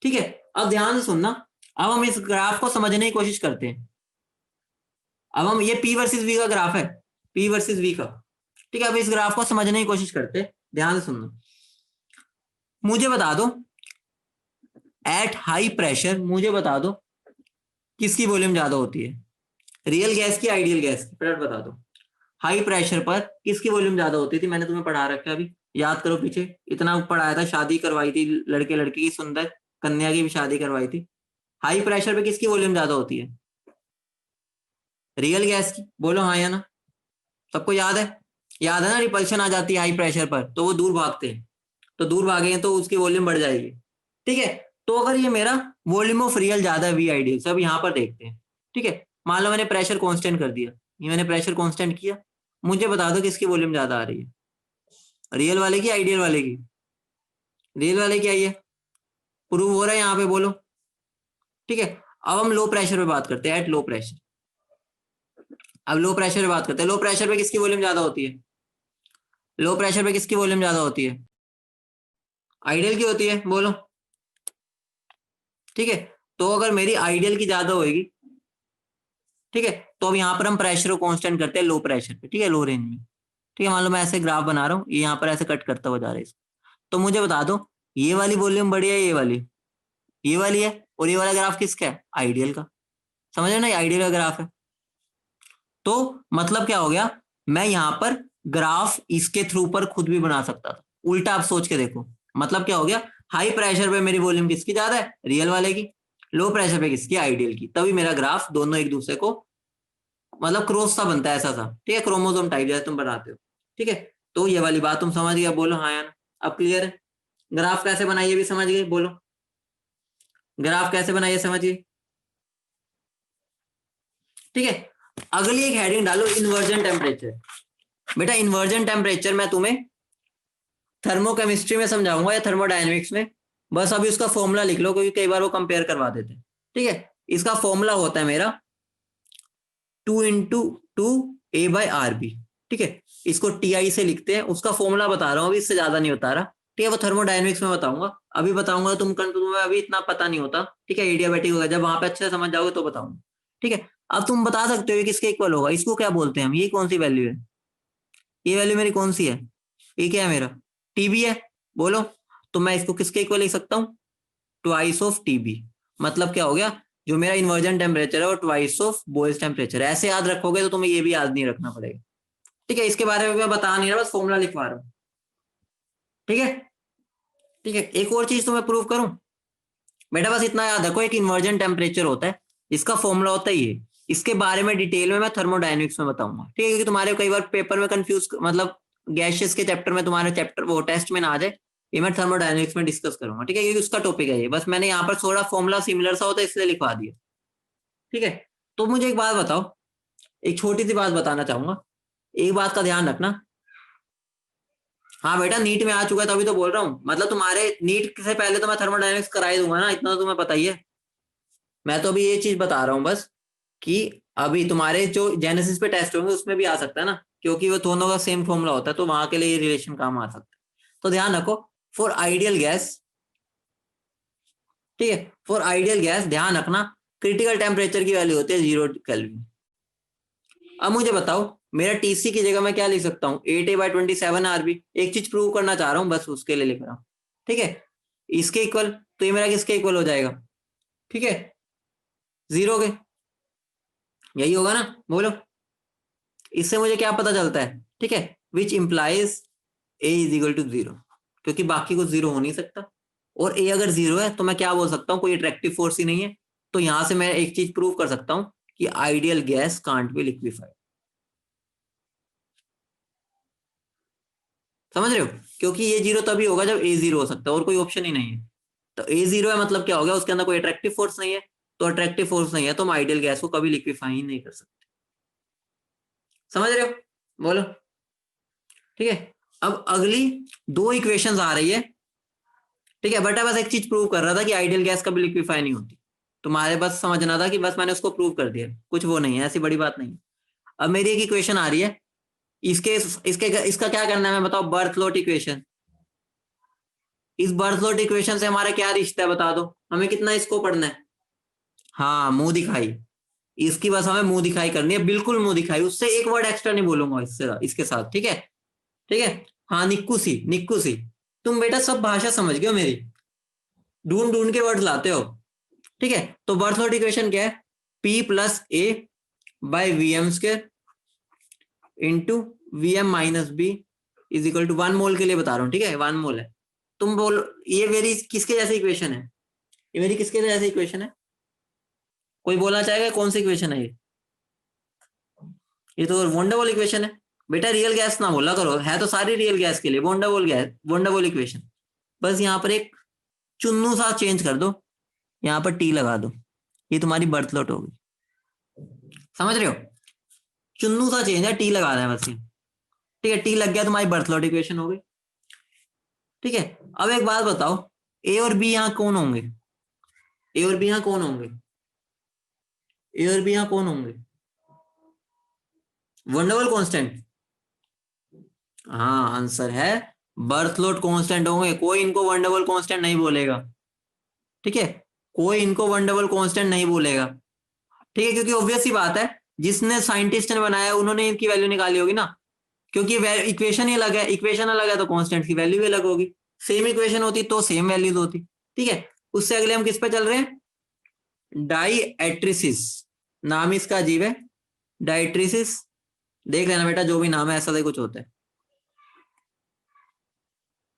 ठीक है। अब ध्यान से सुनना, अब हम इस ग्राफ को समझने की कोशिश करते हैं। अब हम, ये पी वर्सेस वी का ग्राफ है, पी वर्सेस वी का, ठीक है। अब इस ग्राफ को समझने की कोशिश करते हैं, ध्यान से सुनना। मुझे बता दो, एट हाई प्रेशर मुझे बता दो किसकी वॉल्यूम ज्यादा होती है, रियल गैस की, आइडियल गैस की, फटाफट बता दो। हाई प्रेशर पर किसकी वॉल्यूम ज्यादा होती थी, मैंने तुम्हें पढ़ा रखा है अभी, याद करो, पीछे इतना पढ़ाया था, शादी करवाई थी लड़के लड़की की, सुंदर कन्या की भी शादी करवाई थी। हाई प्रेशर पे किसकी वॉल्यूम ज्यादा होती है, रियल गैस की, बोलो हाँ या ना। सबको याद है, याद है ना, रिपल्शन आ जाती है हाई प्रेशर पर तो वो दूर भागते हैं, तो दूर भागेंगे तो उसकी वॉल्यूम बढ़ जाएगी, ठीक है। तो अगर ये मेरा वॉल्यूम ऑफ रियल ज्यादा है वी आइडियल से, अब यहाँ पर देखते हैं, ठीक है। मान लो मैंने प्रेशर कांस्टेंट कर दिया, ये मैंने प्रेशर कांस्टेंट किया, मुझे बता दो किसकी वॉल्यूम ज्यादा आ रही है, रियल वाले की, आइडियल वाले की, रियल वाले की आई है, प्रूव हो रहा है यहाँ पे, बोलो, ठीक है। अब हम लो प्रेशर पे बात करते हैं, एट लो प्रेशर, अब लो प्रेशर पे बात करते हैं, लो प्रेशर पे किसकी वॉल्यूम ज्यादा होती है, लो प्रेशर पे किसकी वॉल्यूम ज्यादा होती है, आइडियल की होती है, बोलो, ठीक है। तो अगर मेरी आइडियल की ज्यादा होगी, ठीक है, तो अब यहाँ पर हम प्रेशर को कांस्टेंट करते हैं लो प्रेशर पे, ठीक है, लो रेंज में, ठीक है। मान लो मैं ऐसे ग्राफ बना रहा हूँ, ये यहाँ पर ऐसे कट करता हुआ जा रहा है इसको, तो मुझे बता दो ये वाली वॉल्यूम बड़ी है, ये वाली है, और ये वाला ग्राफ किसका है, आइडियल का, समझ रहे ना, ये आइडियल का ग्राफ है। तो मतलब क्या हो गया, मैं यहाँ पर ग्राफ इसके थ्रू पर खुद भी बना सकता था, उल्टा आप सोच के देखो, मतलब क्या हो गया, हाई प्रेशर पे मेरी वॉल्यूम किसकी ज्यादा है, रियल वाले की, लो प्रेशर पे किसकी, आइडियल की, तभी मेरा ग्राफ दोनों एक दूसरे को मतलब क्रॉस सा बनता है, ऐसा सा, ठीक है, क्रोमोसोम टाइप जैसे तुम बनाते हो, ठीक है। तो ये वाली बात तुम समझ गए, बोलो हाँ या ना, अब क्लियर है। ग्राफ कैसे बनाइए भी समझ गए, बोलो ग्राफ कैसे बनाइए, समझिए, ठीक है। अगली एक हेडिंग डालो, इन्वर्जन टेम्परेचर। बेटा इन्वर्जन टेम्परेचर मैं तुम्हें थर्मोकेमिस्ट्री में समझाऊंगा या थर्मोडायनेमिक्स में, बस अभी उसका फॉर्मूला लिख लो, क्योंकि कई बार वो कंपेयर करवा देते हैं, ठीक है। इसका फॉर्मूला होता है मेरा 2 × 2 A/RB, ठीक है। इसको TI से लिखते हैं, उसका फॉर्मूला बता रहा हूँ अभी, इससे ज्यादा नहीं बता रहा, ठीक है, वो थर्मोडायनेमिक्स में बताऊंगा, अभी बताऊंगा तुम तुम्हें अभी इतना पता नहीं होता, ठीक है, एडियाबैटिक होगा, जब वहां पे अच्छे से समझ जाओगे तो बताऊंगा, ठीक है। अब तुम बता सकते हो ये किसके इक्वल होगा, इसको क्या बोलते हैं हम, ये कौन सी वैल्यू है, ये वैल्यू मेरी कौन सी है, ये क्या है मेरा, टीबी है, बोलो। तो मैं इसको किसके इक्वल लिख सकता हूँ, ट्वाइस ऑफ टीबी, मतलब क्या हो गया, जो मेरा इन्वर्जन टेम्परेचर है वो ट्वाइस ऑफ बॉयज टेम्परेचर है। ऐसे याद रखोगे तो तुम्हें ये भी याद नहीं रखना पड़ेगा, ठीक है। इसके बारे में मैं बता नहीं रहा, बस फॉर्मूला लिखवा रहा हूँ, ठीक है। ठीक है, एक और चीज तो मैं प्रूव करूं, बेटा बस इतना याद रखो, एक इन्वर्जन टेम्परेचर होता है, इसका फॉर्मूला होता है ये, इसके बारे में डिटेल में मैं थर्मोडायनेमिक्स में बताऊंगा, ठीक है, क्योंकि तुम्हारे कई बार पेपर में कंफ्यूज, मतलब गैसेस के चैप्टर में तुम्हारे चैप्टर वो टेस्ट में ना आ जाए, ये मैं थर्मोडायनेमिक्स में डिस्कस करूंगा, ठीक है, क्योंकि उसका टॉपिक है ये, बस मैंने यहाँ पर थोड़ा फॉर्मूला सिमिलर सा होता है इसलिए लिखवा दिया, ठीक है। तो मुझे एक बात बताओ, एक छोटी सी बात बताना चाहूंगा, एक बात का ध्यान रखना। हाँ बेटा, नीट में आ चुका है तभी तो बोल रहा हूँ, मतलब तुम्हारे नीट से पहले तो मैं थर्मोडायनेमिक्स करा ही दूंगा ना, इतना तो तुम्हें पता ही है। मैं तो अभी ये चीज बता रहा हूँ बस, कि अभी तुम्हारे जो जेनेसिस पे टेस्ट होंगे उसमें भी आ सकता है ना, क्योंकि वो दोनों का सेम फॉर्मूला होता है, तो वहां के लिए ये रिलेशन काम आ सकता है। तो ध्यान रखो, फॉर आइडियल गैस, ठीक है, फॉर आइडियल गैस ध्यान रखना, क्रिटिकल टेम्परेचर की वैल्यू होती है 0 केल्विन। अब मुझे बताओ, मेरा टीसी की जगह मैं क्या लिख सकता हूँ, 8a/27 RB, एक चीज प्रूव करना चाह रहा हूँ, बस उसके लिए लिख रहा हूँ, ठीक है। इसके इक्वल, तो ये मेरा किसके इक्वल हो जाएगा, ठीक है, 0 के, यही होगा ना, बोलो। इससे मुझे क्या पता चलता है, ठीक है, which implies A is equal to 0, क्योंकि बाकी कुछ 0 हो नहीं सकता, और ए अगर 0 है तो मैं क्या बोल सकता हूँ, कोई अट्रैक्टिव फोर्स ही नहीं है, तो यहां से मैं एक चीज प्रूव कर सकता हूँ कि ideal gas can't be liquefied, समझ रहे हो, क्योंकि ये 0 तभी होगा जब ए 0 हो सकता है, और कोई ऑप्शन ही नहीं है। तो ए 0 है मतलब क्या हो गया, उसके अंदर कोई अट्रैक्टिव फोर्स नहीं है, तो अट्रैक्टिव फोर्स नहीं है तो हम आइडियल गैस को कभी लिक्विफाई ही नहीं कर सकते, समझ रहे हो, बोलो, ठीक है। अब अगली दो इक्वेशंस आ रही है, ठीक है, बट बस एक चीज प्रूव कर रहा था कि आइडियल गैस कभी लिक्विफाई नहीं होती, तुम्हारे बस समझना था कि बस मैंने उसको प्रूव कर दिया, कुछ वो नहीं है, ऐसी बड़ी बात नहीं है। अब मेरी एक इक्वेशन आ रही है, इसके इसके इसका क्या करना है मैं बताओ, बर्थ लॉट इक्वेशन। इस बर्थ लॉट इक्वेशन से हमारा क्या रिश्ता है बता दो, हमें कितना इसको पढ़ना है, हाँ मुंह दिखाई, इसकी बस हमें मुंह दिखाई करनी है, बिल्कुल मुंह दिखाई, उससे एक वर्ड एक्स्ट्रा नहीं बोलूंगा इससे, इसके साथ, ठीक है, ठीक है। हाँ निक्कुसी निक्कुसी, तुम बेटा सब भाषा समझ गए हो मेरी, ढूंढ ढूंढ के वर्ड लाते हो, ठीक है। तो बर्थ लॉट इक्वेशन क्या है, P plus A by V M square into V M minus B is equal to 1 mole के लिए बता रहा हूँ, ठीक है, 1 मोल है। तुम बोलो ये मेरी किसके जैसी इक्वेशन है, ये मेरी किसके जैसी इक्वेशन है, कोई बोलना चाहेगा कौन सी इक्वेशन है ये तो वंडरवॉल इक्वेशन है। बेटा रियल गैस ना बोला करो, है तो सारी रियल गैस के लिए वंडरवॉल गैस, वंडरवॉल इक्वेशन। बस यहाँ पर एक चुन्नू सा चेंज कर दो, यहाँ पर टी लगा दो, ये तुम्हारी बर्थ लॉट होगी, समझ रहे हो, चुन्नू सा चेंज है, टी लगा रहे हैं बस ये, ठीक है, टी लग गया तुम्हारी बर्थ लॉट इक्वेशन हो गई, ठीक है। अब एक बात बताओ, ए और बी यहाँ कौन होंगे, ए और बी यहाँ कौन होंगे, ए और बी यहाँ कौन होंगे, वंडरवॉल कांस्टेंट, हाँ आंसर है बर्थ लॉट कांस्टेंट होंगे, कोई इनको वंडरवॉल कांस्टेंट नहीं बोलेगा, ठीक है, कोई इनको वंडरवॉल कांस्टेंट नहीं बोलेगा, ठीक है, क्योंकि ऑब्वियस सी बात है, जिसने साइंटिस्ट ने बनाया उन्होंने इनकी वैल्यू निकाली होगी ना, क्योंकि इक्वेशन ही अलग है, इक्वेशन अलग है तो कांस्टेंट की वैल्यू भी अलग होगी, सेम इक्वेशन होती तो सेम वैल्यूज होती, ठीक है। उससे अगले हम किस पे चल रहे हैं, डाइएट्रिसिस, नाम इसका अजीब है, डाइट्रिसिस, देख लेना बेटा जो भी नाम है ऐसा ही कुछ होता है,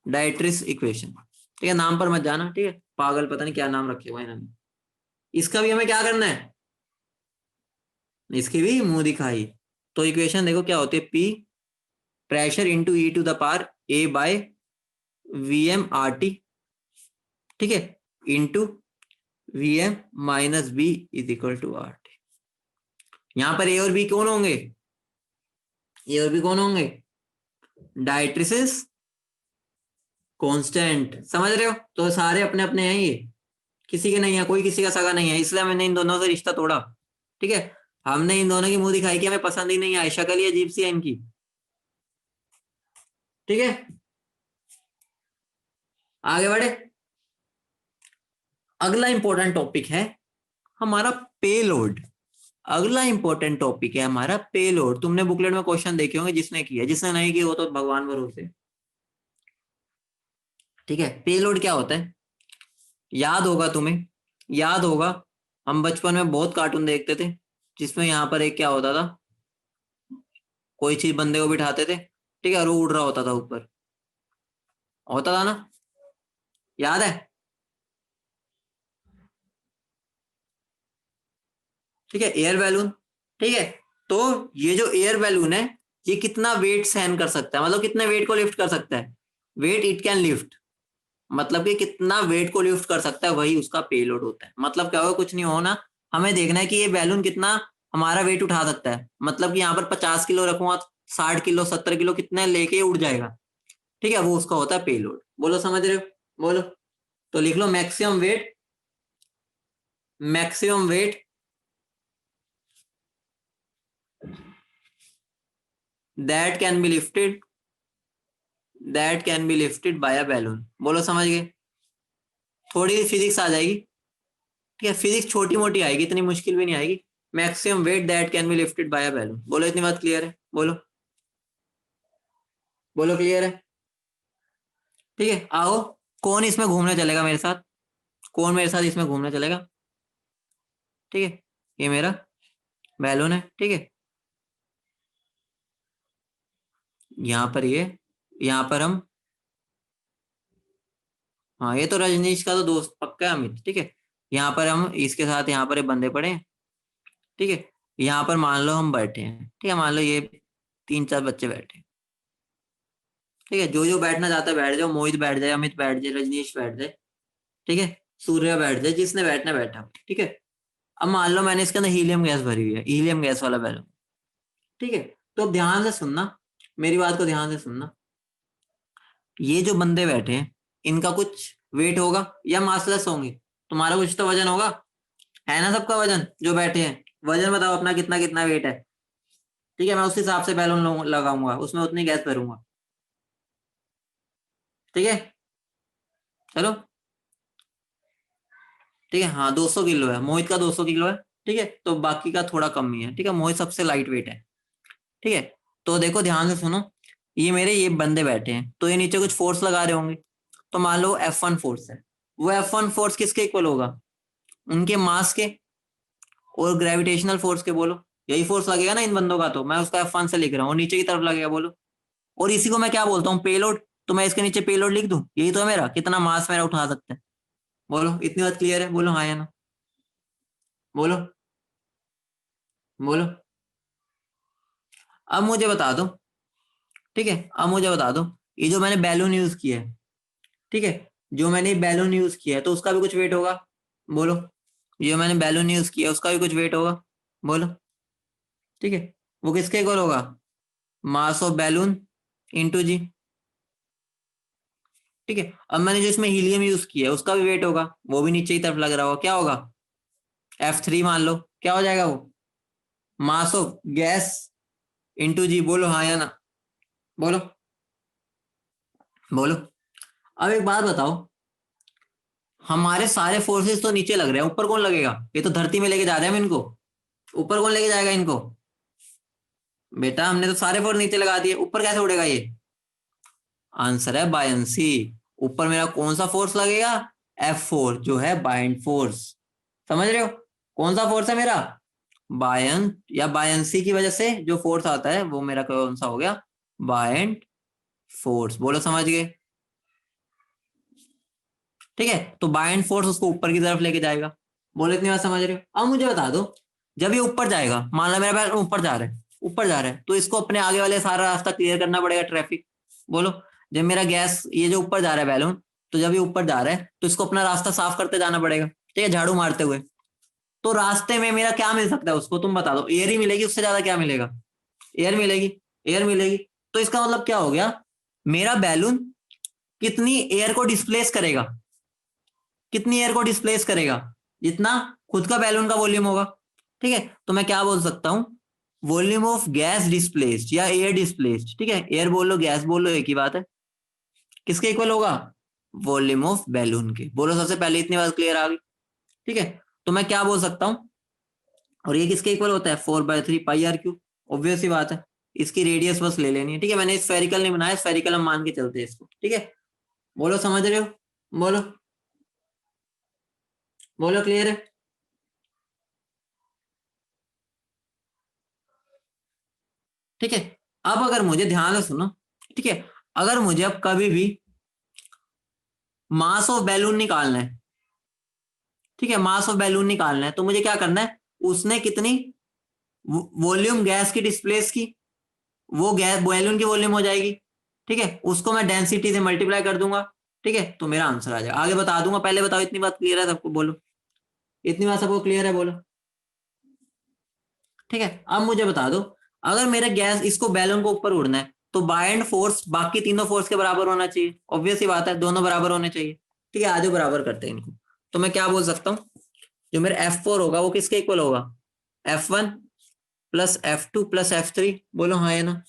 डाइट्रिस इक्वेशन, ठीक है, नाम पर मत जाना, ठीक है, पागल पता नहीं क्या नाम रखे हुआ इन्होंने। इसका भी हमें क्या करना है, इसकी भी मुंह दिखाई, तो इक्वेशन देखो क्या होती है, P pressure into E to the power A by V M R T, ठीक है, into V M minus B is equal to R T. यहां पर ए और बी कौन होंगे, ए और बी कौन होंगे, डायट्रिसिस कांस्टेंट, समझ रहे हो, तो सारे अपने अपने हैं ये, किसी के नहीं है, कोई किसी का सगा नहीं है, इसलिए मैंने इन दोनों से रिश्ता तोड़ा, ठीक है। हमने इन दोनों की मुंह दिखाई कि हमें पसंद ही नहीं है, शक्ल ही अजीब सी है इनकी, ठीक है। आगे बढ़े। अगला इंपॉर्टेंट टॉपिक है हमारा पेलोड। अगला इंपॉर्टेंट टॉपिक है हमारा पेलोड। तुमने बुकलेट में क्वेश्चन देखे होंगे, जिसने किया, जिसने नहीं किया वो तो भगवान भरोसे। ठीक है, पेलोड क्या होता है, याद होगा तुम्हें, याद होगा हम बचपन में बहुत कार्टून देखते थे जिसमें यहाँ पर एक क्या होता था, कोई चीज बंदे को बिठाते थे, ठीक है, और वो उड़ रहा होता था ऊपर, होता था ना, याद है। ठीक है, एयर बैलून। ठीक है, तो ये जो एयर बैलून है ये कितना वेट सहन कर सकता है, मतलब कितने वेट को लिफ्ट कर सकता है, वेट इट कैन लिफ्ट, मतलब कि कितना वेट को लिफ्ट कर सकता है, वही उसका पेलोड होता है। मतलब क्या होगा, कुछ नहीं होना, हमें देखना है कि ये बैलून कितना हमारा वेट उठा सकता है। मतलब कि यहाँ पर 50 किलो रखूंगा, 60 किलो, 70 किलो, कितने लेके उड़ जाएगा। ठीक है, वो उसका होता है पेलोड। बोलो समझ रहे हो, बोलो। तो लिख लो maximum weight, maximum weight that can be lifted, that can be lifted by a balloon. बोलो समझ गए। थोड़ी सी फिजिक्स आ जाएगी, ठीक है, फिजिक्स छोटी मोटी आएगी, इतनी मुश्किल भी नहीं आएगी। Maximum weight that can be lifted by a balloon. बोलो इतनी बात क्लियर है, बोलो, बोलो क्लियर है। ठीक है, आओ, कौन इसमें घूमने चलेगा मेरे साथ, कौन मेरे साथ इसमें घूमने चलेगा। ठीक है, ये मेरा बैलून है, ठीक है, यहाँ पर ये, यहाँ पर हम, हाँ ये तो रजनीश का तो दोस्त पक्का है अमित। ठीक है, यहाँ पर हम इसके साथ यहाँ पर ये बंदे पड़े हैं। ठीक है, यहाँ पर मान लो हम बैठे हैं, ठीक है, मान लो ये 3-4 बच्चे बैठे हैं। ठीक है, जो जो बैठना चाहता है बैठ जाओ, मोहित बैठ जाए, अमित बैठ जाए, रजनीश बैठ जाए, ठीक है, सूर्य बैठ जाए, जिसने बैठना बैठा। ठीक है, अब मान लो मैंने इसके अंदर हीलियम गैस भरी हुई है, हीलियम गैस वाला बैलून। ठीक है, तो अब ध्यान से सुनना, मेरी बात को ध्यान से सुनना। ये जो बंदे बैठे हैं इनका कुछ वेट होगा या मासलेस होंगे, तुम्हारा कुछ तो वजन होगा, है ना, सबका वजन जो बैठे हैं। वजन बताओ अपना कितना कितना वेट है। ठीक है, मैं उस हिसाब से बैलून लगाऊंगा, उसमें उतनी गैस भरूंगा। ठीक है, चलो, ठीक है, हाँ 200 किलो है, मोहित का 200 किलो है। ठीक है, तो बाकी का थोड़ा कम ही है। ठीक है, मोहित सबसे लाइट वेट है। ठीक है, तो देखो ध्यान से सुनो, ये मेरे ये बंदे बैठे हैं, तो ये नीचे कुछ फोर्स लगा रहे होंगे, तो मान लो F1 फोर्स है। वो F1 फोर्स किसके इक्वल होगा, उनके मास के और ग्रेविटेशनल फोर्स के। बोलो यही फोर्स लगेगा ना इन बंदों का, तो मैं उसका F1 से लिख रहा हूँ, नीचे की तरफ लगेगा। बोलो, और इसी को मैं क्या बोलता हूँ, पेलोड। तो मैं इसके नीचे पेलोड लिख दूं, यही तो है मेरा, कितना मास मेरा उठा सकता है। बोलो इतनी बात क्लियर है, बोलो हाँ या ना, बोलो, बोलो। अब मुझे बता दो, ठीक है, अब मुझे बता दो, ये जो मैंने बैलून यूज किया है, ठीक है, जो मैंने बैलून यूज किया है तो उसका भी कुछ वेट होगा। बोलो, जो मैंने बैलून यूज किया है उसका भी कुछ वेट होगा। बोलो, ठीक है, वो किसके इक्वल होगा, मास ऑफ बैलून इंटू जी। ठीक है, अब मैंने जो इसमें हीलियम यूज किया है उसका भी वेट होगा, वो भी नीचे की तरफ लग रहा होगा, क्या होगा, F3 मान लो, क्या हो जाएगा वो, मास ऑफ गैस इंटू जी। बोलो हाँ या ना, बोलो, बोलो। अब एक बात बताओ, हमारे सारे फोर्सेस तो नीचे लग रहे हैं, ऊपर कौन लगेगा, ये तो धरती में लेके जा रहे हैं हम इनको, ऊपर कौन लेके जाएगा इनको। बेटा हमने तो सारे फोर्स नीचे लगा दिए, ऊपर कैसे उड़ेगा ये। आंसर है बायंसी। ऊपर मेरा कौन सा फोर्स लगेगा, F4 जो है बाइंड फोर्स। समझ रहे हो, कौन सा फोर्स है मेरा, बायन या बायंसी की वजह से जो फोर्स आता है वो मेरा कौन सा हो गया, बायंड फोर्स। बोलो समझ गए। ठीक है, तो बाइंड फोर्स उसको ऊपर की तरफ लेके जाएगा। बोलो इतनी बात समझ रहे हो। अब मुझे बता दो, जब ये ऊपर जाएगा, मान लो मेरा बैल ऊपर जा रहा है, ऊपर जा रहा है, तो इसको अपने आगे वाले सारा रास्ता क्लियर करना पड़ेगा, ट्रैफिक। बोलो, जब मेरा गैस ये जो ऊपर जा रहा है बैलून, तो जब ये ऊपर जा रहा है तो इसको अपना रास्ता साफ करते जाना पड़ेगा, ठीक है, झाड़ू मारते हुए। तो रास्ते में मेरा क्या मिल सकता है उसको, तुम बता दो। एयर ही मिलेगी, उससे ज्यादा क्या मिलेगा, एयर मिलेगी, एयर मिलेगी। तो इसका मतलब क्या हो गया, मेरा बैलून कितनी एयर को डिस्प्लेस करेगा, कितनी एयर को डिस्प्लेस करेगा, जितना खुद का बैलून का वॉल्यूम होगा। ठीक है, तो मैं क्या बोल सकता हूं, वॉल्यूम ऑफ गैस डिस्प्लेस्ड या एयर डिस्प्लेस्ड। ठीक है, एयर बोल लो गैस बोल लो एक ही बात है, किसके इक्वल होगा, वॉल्यूम ऑफ बैलून के। बोलो सबसे पहले इतनी बात क्लियर आ गई, ठीक है। तो मैं क्या बोल सकता हूँ, और ये किसके इक्वल होता है, 4/3 पाई आर क्यूब। ऑब्वियस सी बात है, इसकी रेडियस बस ले लेनी है, ठीक है। मैंने स्फेरिकल नहीं बनाया, स्फेरिकल हम मान के चलते हैं इसको, ठीक है। बोलो समझ रहे हो, बोलो बोलो, क्लियर है। ठीक है, अब अगर मुझे ध्यान से सुनो, ठीक है, अगर मुझे अब कभी भी मास ऑफ बैलून निकालना है, ठीक है, मास ऑफ बैलून निकालना है, तो मुझे क्या करना है, उसने कितनी वॉल्यूम गैस की डिस्प्लेस की, वो गैस बैलून की वॉल्यूम हो जाएगी, ठीक है, उसको मैं डेंसिटी से मल्टीप्लाई कर दूंगा, ठीक है, तो मेरा आंसर आ जाएगा। आगे बता दूंगा, पहले बताओ इतनी बात क्लियर है सबको, बोलो इतनी बात सबको क्लियर है, बोलो। ठीक है, अब मुझे बता दो, अगर मेरा गैस इसको बैलून को ऊपर उड़ना है, तो बाइंड फोर्स बाकी तीनों फोर्स के बराबर होना चाहिए। ऑब्वियस ही बात है, दोनों बराबर होने चाहिए, ठीक है। आधे बराबर करते हैं इनको, तो मैं क्या बोल सकता हूँ, जो मेरा F4 होगा वो किसके इक्वल होगा, F1 plus F2 plus F3। बोलो हाँ या ना,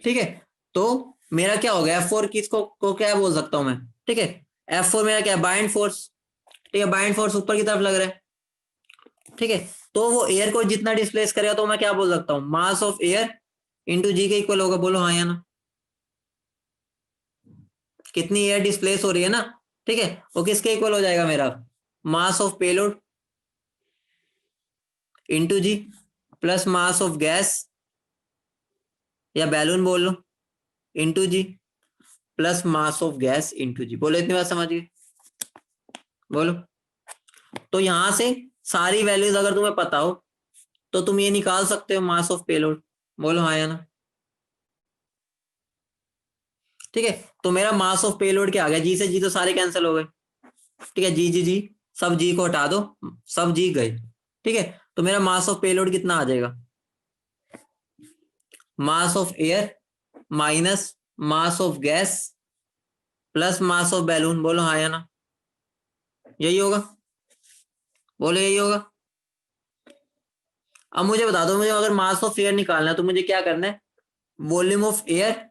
ठीक है। तो मेरा क्या हो गया, F4 किसको को क्या बोल सकता हूँ मैं, ठीक है। F4 मेरा क्या है, बाइंड फोर्स, ठीक है, बाइंड फोर्स ऊपर की तरफ लग रहा है, ठीक है। तो वो एयर को जितना डिस्प्लेस करेगा, तो मैं क्या बोल सकता हूँ, मास ऑफ एयर इंटू जी के इक्वल होगा। बोलो हाँ या ना, कितनी एयर डिस्प्लेस हो रही है ना, ठीक है, वो किसके इक्वल हो जाएगा मेरा, mass of payload into g plus mass of gas या बैलून बोल लो into g plus mass of gas into g. बोलो इतनी बात समझ गए, बोलो। तो यहां से सारी वैल्यूज अगर तुम्हें पता हो, तो तुम ये निकाल सकते हो मास ऑफ पेलोड। बोलो हाँ या ना, ठीक है। तो मेरा मास ऑफ पेलोड क्या आ गया, जी से जी तो सारे कैंसिल हो गए, ठीक है, जी जी जी, सब जी को हटा दो, सब जी गए, ठीक है। तो मेरा मास ऑफ पेलोड कितना आ जाएगा, mass of air minus mass of gas plus mass of balloon. बोलो हाँ या ना, यही होगा, बोलो यही होगा। अब मुझे बता दो, मुझे अगर मास ऑफ एयर निकालना है, तो मुझे क्या करना है, volume of air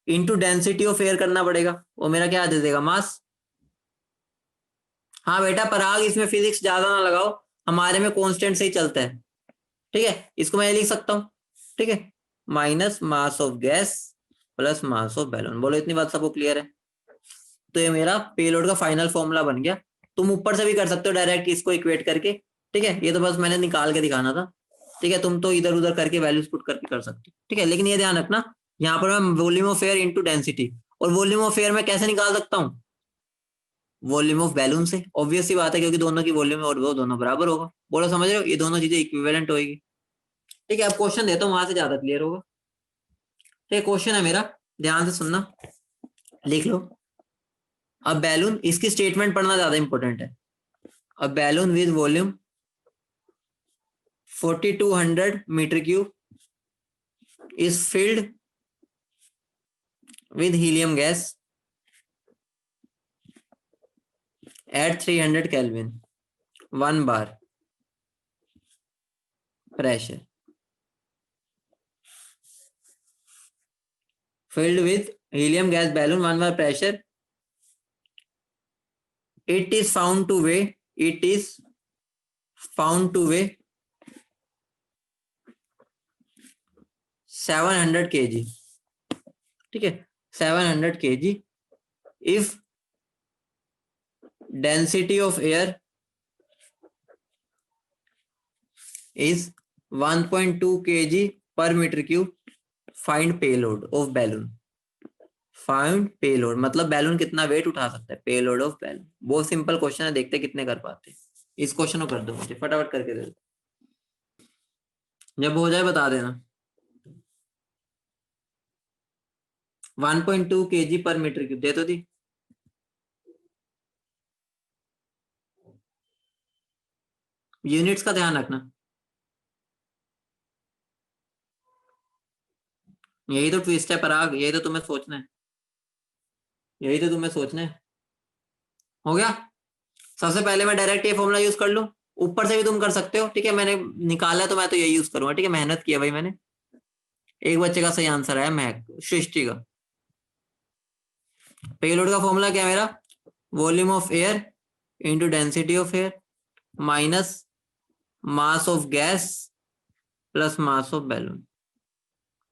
into density of air करना पड़ेगा। वो मेरा क्या दे देगा, मास। हाँ बेटा पराग, इसमें फिजिक्स ज्यादा ना लगाओ, हमारे में कांस्टेंट से ही चलता है, ठीक है। इसको मैं लिख सकता हूँ, ठीक है, minus mass of gas plus mass of balloon. बोलो इतनी बात सबको क्लियर है। तो ये मेरा पेलोड का फाइनल फॉर्मूला बन गया। तुम ऊपर से भी कर सकते हो डायरेक्ट इसको इक्वेट करके, ठीक है, ये तो बस मैंने निकाल के दिखाना था, ठीक है। तुम तो इधर उधर करके वैल्यूज पुट करके कर सकते हो, ठीक है। लेकिन ये ध्यान रखना, यहाँ पर मैं volume of air into density, और वॉल्यूम ऑफ एयर मैं कैसे निकाल सकता हूँ, वॉल्यूम ऑफ बैलून से। ऑब्वियस सी बात है, क्योंकि दोनों की वॉल्यूम और वो दोनों बराबर होगा। बोलो समझ रहे हो, ये दोनों चीजें इक्विवेलेंट होगी, ठीक है। अब क्वेश्चन देता हूँ, वहां से ज्यादा क्लियर होगा, ठीक है। क्वेश्चन है मेरा, ध्यान से सुनना, लिख लो। अब बैलून, इसकी स्टेटमेंट पढ़ना ज्यादा इंपॉर्टेंट है। अब balloon with volume 4200 metre cube is filled with helium gas at 300 Kelvin, 1 bar pressure. Filled with helium gas balloon, 1 bar pressure. It is found to weigh 700 kg. ठीक है, 700 kg if density of air is 1.2 kg per meter cube. Find payload of balloon. Find payload मतलब balloon कितना wait उठा सकता है, payload of balloon. बहुत simple question है, देखते कितने कर पाते हैं। इस क्वेश्चन को कर दो, मुझे फटाफट करके दे दो, जब हो जाए बता देना। 1.2 kg पर मीटर क्यूब दे तो दी, यूनिट्स का ध्यान रखना, यही तो ट्विस्ट है पराग, यही तो तुम्हें सोचना है, यही तो तुम्हें सोचना है। हो गया, सबसे पहले मैं डायरेक्ट ये फॉर्मूला यूज कर लूं, ऊपर से भी तुम कर सकते हो, ठीक है। मैंने निकाला है तो मैं तो यही यूज करूंगा, ठीक है। मेहनत किया भाई मैंने। एक बच्चे का सही आंसर है महक सृष्टि का, पेलोड का फॉर्मूला क्या है मेरा, volume of air into density of air minus mass of gas plus mass of balloon.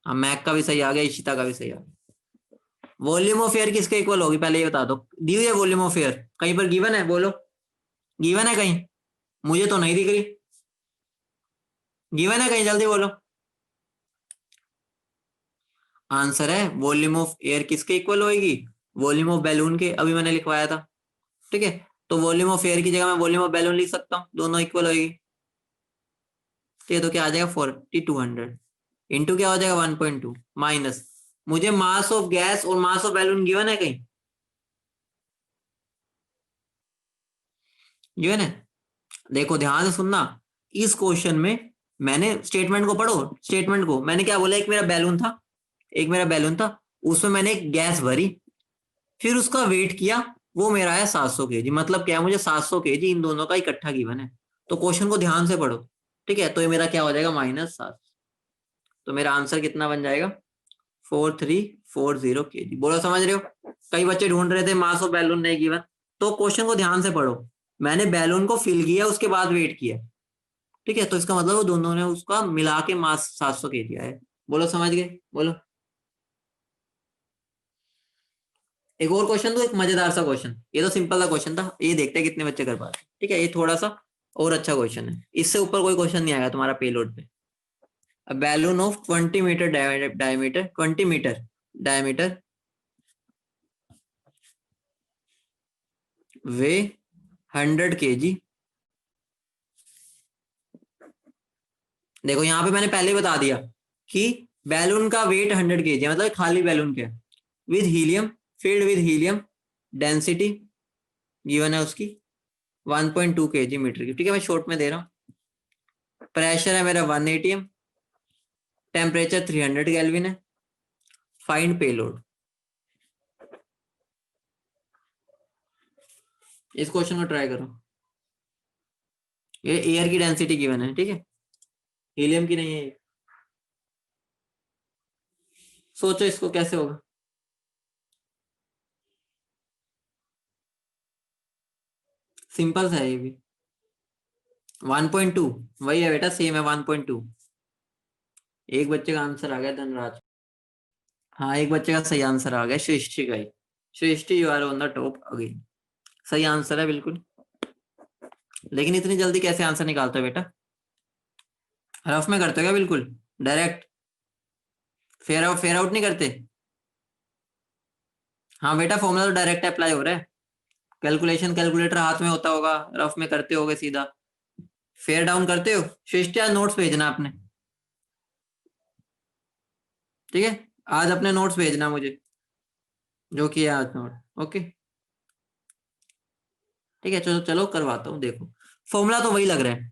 हाँ मैक का भी सही आ गया, इशिता का भी सही आ गया। वॉल्यूम ऑफ एयर किसके इक्वल होगी पहले ये बता दो, दी हुई है वॉल्यूम ऑफ एयर कहीं पर गिवन है, बोलो गिवन है कहीं, मुझे तो नहीं दिख रही, गिवन है कहीं, जल्दी बोलो। आंसर है वॉल्यूम ऑफ एयर किसके इक्वल होगी, वॉल्यूम ऑफ बैलून के, अभी मैंने लिखवाया था। ठीक है, तो वॉल्यूम ऑफ एयर की जगह मैं वॉल्यूम ऑफ बैलून लिख सकता हूँ, दोनों इक्वल होगी। ठीक है, तो क्या आ जाएगा 4200 इंटू क्या हो जाएगा 1.2 माइनस, मुझे मास ऑफ गैस और मास ऑफ बैलून गिवन है कहीं, गिवन है। देखो ध्यान से सुनना, इस क्वेश्चन में मैंने स्टेटमेंट को पढ़ो, स्टेटमेंट को मैंने क्या बोला, एक मेरा बैलून था, एक मेरा बैलून था, उसमें मैंने एक गैस भरी, फिर उसका वेट किया, वो मेरा है 700 केजी, मतलब क्या है, मुझे 700 केजी इन दोनों का इकट्ठा गिवन है। तो क्वेश्चन को ध्यान से पढ़ो। ठीक है, तो ये मेरा क्या हो जाएगा -7, तो मेरा आंसर कितना बन जाएगा 4340 केजी। बोलो समझ रहे हो, कई बच्चे ढूंढ रहे थे मास ऑफ बैलून नहीं गिवन, तो क्वेश्चन को ध्यान से पढ़ो, मैंने बैलून को फिल किया उसके बाद वेट किया। ठीक है, तो इसका मतलब वो दोनों ने उसका मिला के मास 700 केजी आया है। बोलो समझ गए, बोलो। एक और क्वेश्चन दो, एक मजेदार सा क्वेश्चन, ये तो सिंपल सा क्वेश्चन था, ये देखते हैं कितने बच्चे कर पाते हैं। ठीक है, ये थोड़ा सा और अच्छा क्वेश्चन है, इससे ऊपर कोई क्वेश्चन नहीं आएगा तुम्हारा पेलोड पे। A balloon of 20 meter diameter 20 meter diameter weigh 100 kg। देखो यहाँ पे मैंने पहले ही बता दिया कि बैलून का वेट 100 kg है, मतलब खाली बैलून के, with helium, field with helium, density given है उसकी 1.2 kg मीटर की। ठीक है, मैं शॉर्ट में दे रहा हूँ। प्रेशर है मेरा 1 atm, टेम्परेचर 300 केल्विन है, फाइंड पेलोड। इस क्वेश्चन को ट्राई करो, ये एयर की डेंसिटी गिवन है, ठीक है, हीलियम की नहीं है। सोचो इसको कैसे होगा। सिंपल सा है ये भी, 1.2 वही है बेटा, सेम है 1.2। एक बच्चे का आंसर आ गया धनराज, हाँ एक बच्चे का सही आंसर आ गया, सृष्टि का ही। Srishti you are on the top again, सही आंसर है बिल्कुल। लेकिन इतनी जल्दी कैसे आंसर निकालते हो बेटा, रफ में करते हो क्या बिल्कुल डायरेक्ट, फेयर आउट नहीं करते। हाँ बेटा फॉर्मूला तो डायरेक्ट अप्लाई हो रहा है, कैलकुलेशन कैलकुलेटर हाथ में होता होगा, रफ में करते होगे सीधा, फेयर डाउन करते हो। सृष्टि आज नोट्स भेजना आपने, ठीक है, आज अपने नोट्स भेजना मुझे, जो किया आज नोट, ओके। ठीक है, चलो चलो करवाता हूँ, देखो फॉर्मूला तो वही लग रहा है,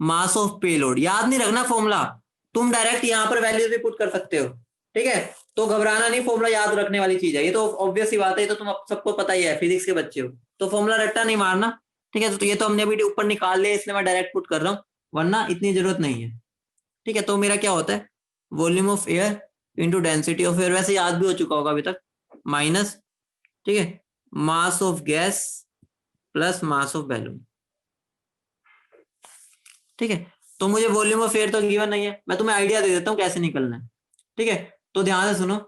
मास ऑफ पेलोड, याद नहीं रखना फॉर्मूला, तुम डायरेक्ट यहाँ पर वैल्यूज भी पुट कर सकते हो। ठीक है, तो घबराना नहीं, फॉर्मूला याद रखने वाली चीज है, ये तो ऑब्वियस ही बात है, ये तो तुम सबको पता ही है, फिजिक्स के बच्चे हो, तो फॉर्मूला रट्टा नहीं मारना। ठीक है, तो ये तो हमने अभी ऊपर निकाल लिया, इसलिए मैं डायरेक्ट पुट कर रहा हूँ, वरना इतनी जरूरत नहीं है। ठीक है, तो मेरा क्या होता है, volume of air into density of air, वैसे याद भी हो चुका होगा अभी तक, माइनस, ठीक है, मास of gas plus mass of balloon. ठीक है, तो मुझे वॉल्यूम ऑफ एयर तो गिवन नहीं है, मैं तुम्हें आइडिया दे देता हूँ कैसे निकलना है। ठीक है, तो ध्यान से सुनो,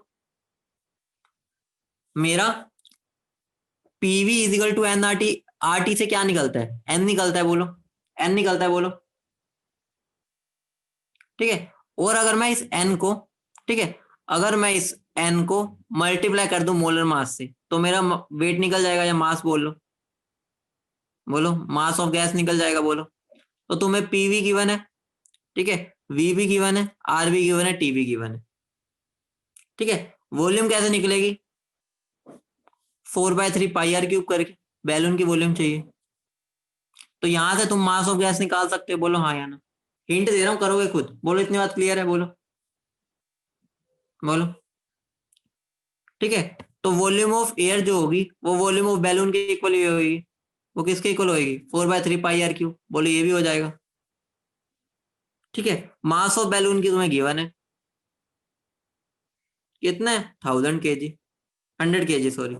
मेरा PV equal to N R T, R T से क्या निकलता है, एन निकलता है, बोलो एन निकलता है, बोलो। ठीक है, और अगर मैं इस एन को, ठीक है, अगर मैं इस एन को मल्टीप्लाई कर दूं मोलर मास से, तो मेरा वेट निकल जाएगा, या मास बोल लो, बोलो मास ऑफ गैस निकल जाएगा, बोलो। तो तुम्हें पीवी गिवन है, ठीक है, वी भी गिवन है, आर भी गिवन है, टी भी गिवन है। ठीक है, वॉल्यूम कैसे निकलेगी, 4/3 पाई r³ करके, बैलून की वॉल्यूम चाहिए, तो यहां से तुम मास ऑफ गैस निकाल सकते हो, बोलो हाँ या ना। हिंट दे रहा हूं, करोगे खुद, बोलो इतनी बात क्लियर है, बोलो बोलो। ठीक है, तो वॉल्यूम ऑफ एयर जो होगी वो वॉल्यूम ऑफ बैलून के इक्वल ही होगी, वो किसके इक्वल होगी 4/3 पाई r³, बोलो ये भी हो जाएगा। ठीक है, मास ऑफ बैलून की तुम्हें गिवन है, कितना है 1000 kg, 100 kg सॉरी,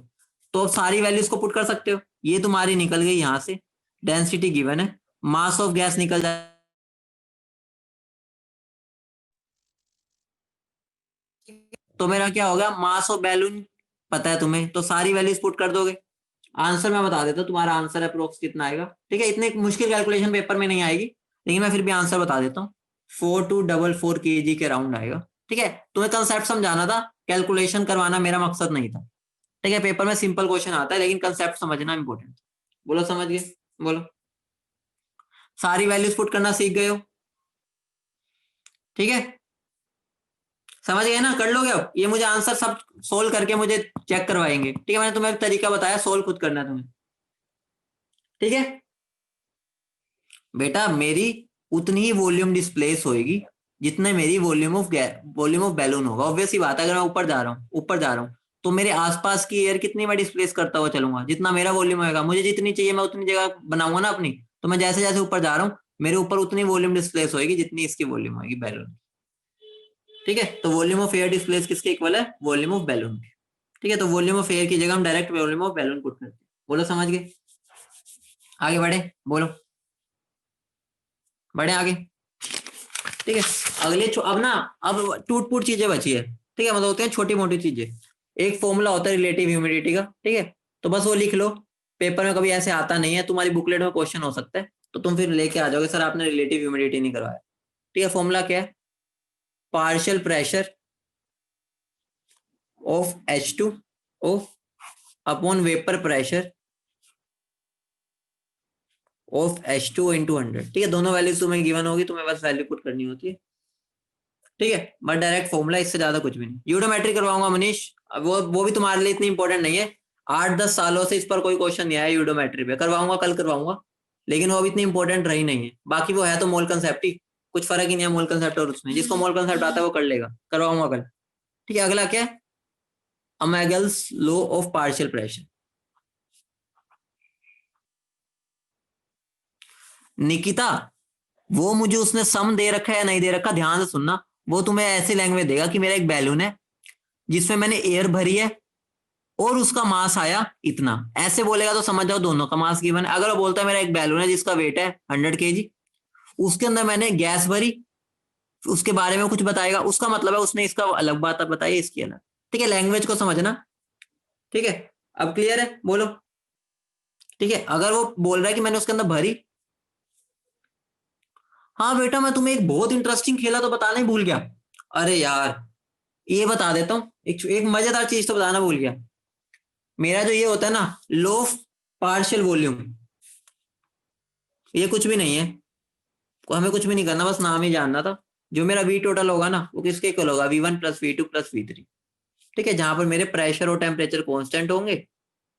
तो अब सारी वैल्यूज को पुट कर सकते हो। ये तुम्हारी निकल गई यहां से, डेंसिटी गिवन है, मास ऑफ गैस निकल जाए, तो मेरा क्या होगा, मास ऑफ बैलून पता है तुम्हें, तो सारी वैल्यूज पुट कर दोगे। आंसर मैं बता देता हूँ, तुम्हारा आंसर अप्रोक्स कितना आएगा, ठीक है। इतने मुश्किल कैलकुलेशन पेपर में नहीं आएगी, लेकिन मैं फिर भी आंसर बता देता हूँ। 4244 kg के राउंड आएगा, ठीक है। तुम्हें कंसेप्ट समझाना था, कैलकुलेशन करवाना मेरा मकसद नहीं था, ठीक है। पेपर में सिंपल क्वेश्चन आता है, लेकिन कंसेप्ट समझना इंपॉर्टेंट। बोलो समझ गए, बोलो। सारी वैल्यूज पुट करना सीख गए हो, ठीक है। समझ गए ना, कर लोगे अब। ये मुझे आंसर सब सोल्व करके मुझे चेक करवाएंगे, ठीक है। मैंने तुम्हें एक तरीका बताया, सोल्व खुद करना है तुम्हें, ठीक है। बेटा मेरी उतनी ही वॉल्यूम डिस्प्लेस होएगी जितने मेरी वॉल्यूम ऑफ बैलून होगा। ऑब्वियस ही बात है, अगर मैं ऊपर जा रहा हूँ तो मेरे आसपास की एयर कितनी मैं डिस्प्लेस करता हुआ चलूंगा, जितना मेरा वॉल्यूम होगा। मुझे जितनी चाहिए मैं उतनी जगह बनाऊंगा ना अपनी, तो मैं जैसे जैसे ऊपर जा रहा हूँ मेरे ऊपर उतनी वॉल्यूम डिस्प्लेस होगी जितनी इसकी वॉल्यूम होगी बैलून, ठीक है। तो वॉल्यूम ऑफ एयर डिस्प्लेस किसके इक्वल है, वॉल्यूम ऑफ बैलून, ठीक है। तो वॉल्यूम ऑफ एयर की जगह हम direct volume of balloon put करते हैं। बोलो समझ गए, आगे बढ़े, बोलो बढ़े आगे, ठीक है। अब ना, अब टूट फूट चीजें बची है, ठीक है। मतलब होते हैं छोटी मोटी चीजें। एक फॉर्मूला होता है रिलेटिव ह्यूमिडिटी का, ठीक है। तो बस वो लिख लो, पेपर में कभी ऐसे आता नहीं है, तुम्हारी बुकलेट में क्वेश्चन हो सकता है, तो तुम फिर लेके आ जाओगे, सर आपने रिलेटिव ह्यूमिडिटी नहीं करवाया, ठीक है। फॉर्मूला क्या है, partial pressure of H2O upon vapour pressure of H2O into 100, ठीक है। दोनों वैल्यूज तुम्हें गिवन होगी, तुम्हें बस वैल्यू पुट करनी होती है, ठीक है। बट डायरेक्ट फॉर्मूला, इससे ज्यादा कुछ भी नहीं। यूडोमेट्री करवाऊंगा मनीष, अब वो भी तुम्हारे लिए इतनी इंपॉर्टेंट नहीं है। 8-10 सालों से इस पर कोई क्वेश्चन नहीं आया यूडोमेट्री पे, करवाऊंगा कल करवाऊंगा, लेकिन वो भी इतनी इंपॉर्टेंट रही नहीं है। बाकी वो है तो मोल कंसेप्ट ही, कुछ फर्क ही नहीं है मोल कंसेप्ट और उसमें। जिसको मोल कंसेप्ट आता है वो कर लेगा, करवाऊंगा कल, ठीक है। अगला क्या है, Amagat's law of partial pressure. Nikita वो मुझे उसने सम दे रखा है या नहीं दे रखा, ध्यान से सुनना। वो तुम्हें ऐसी लैंग्वेज देगा कि मेरा एक बैलून है जिसमें मैंने एयर भरी है और उसका मास आया इतना, ऐसे बोलेगा तो समझ जाओ दोनों का मास गिवन है। अगर वो बोलता है मेरा एक बैलून है जिसका वेट है 100 kg, उसके अंदर मैंने गैस भरी, उसके बारे में कुछ बताएगा, उसका मतलब है उसने इसका अलग बात बताई, इसकी अलग, ठीक है। लैंग्वेज को समझना, ठीक है। अब क्लियर है, बोलो, ठीक है। अगर वो बोल रहा है कि मैंने उसके अंदर भरी, हाँ बेटा मैं तुम्हें एक बहुत इंटरेस्टिंग खेला तो बताना ही भूल गया, अरे यार ये बता देता हूँ, एक मजेदार चीज तो बताना भूल गया। मेरा जो ये होता है ना, लो ऑफ पार्शियल वॉल्यूम, ये कुछ भी नहीं है, हमें कुछ भी नहीं करना, बस नाम ही जानना था। जो मेरा वी टोटल होगा ना, वो किसके इक्वल होगा, V1 plus V2 plus V3, ठीक है। जहां पर मेरे प्रेशर और टेम्परेचर कांस्टेंट होंगे,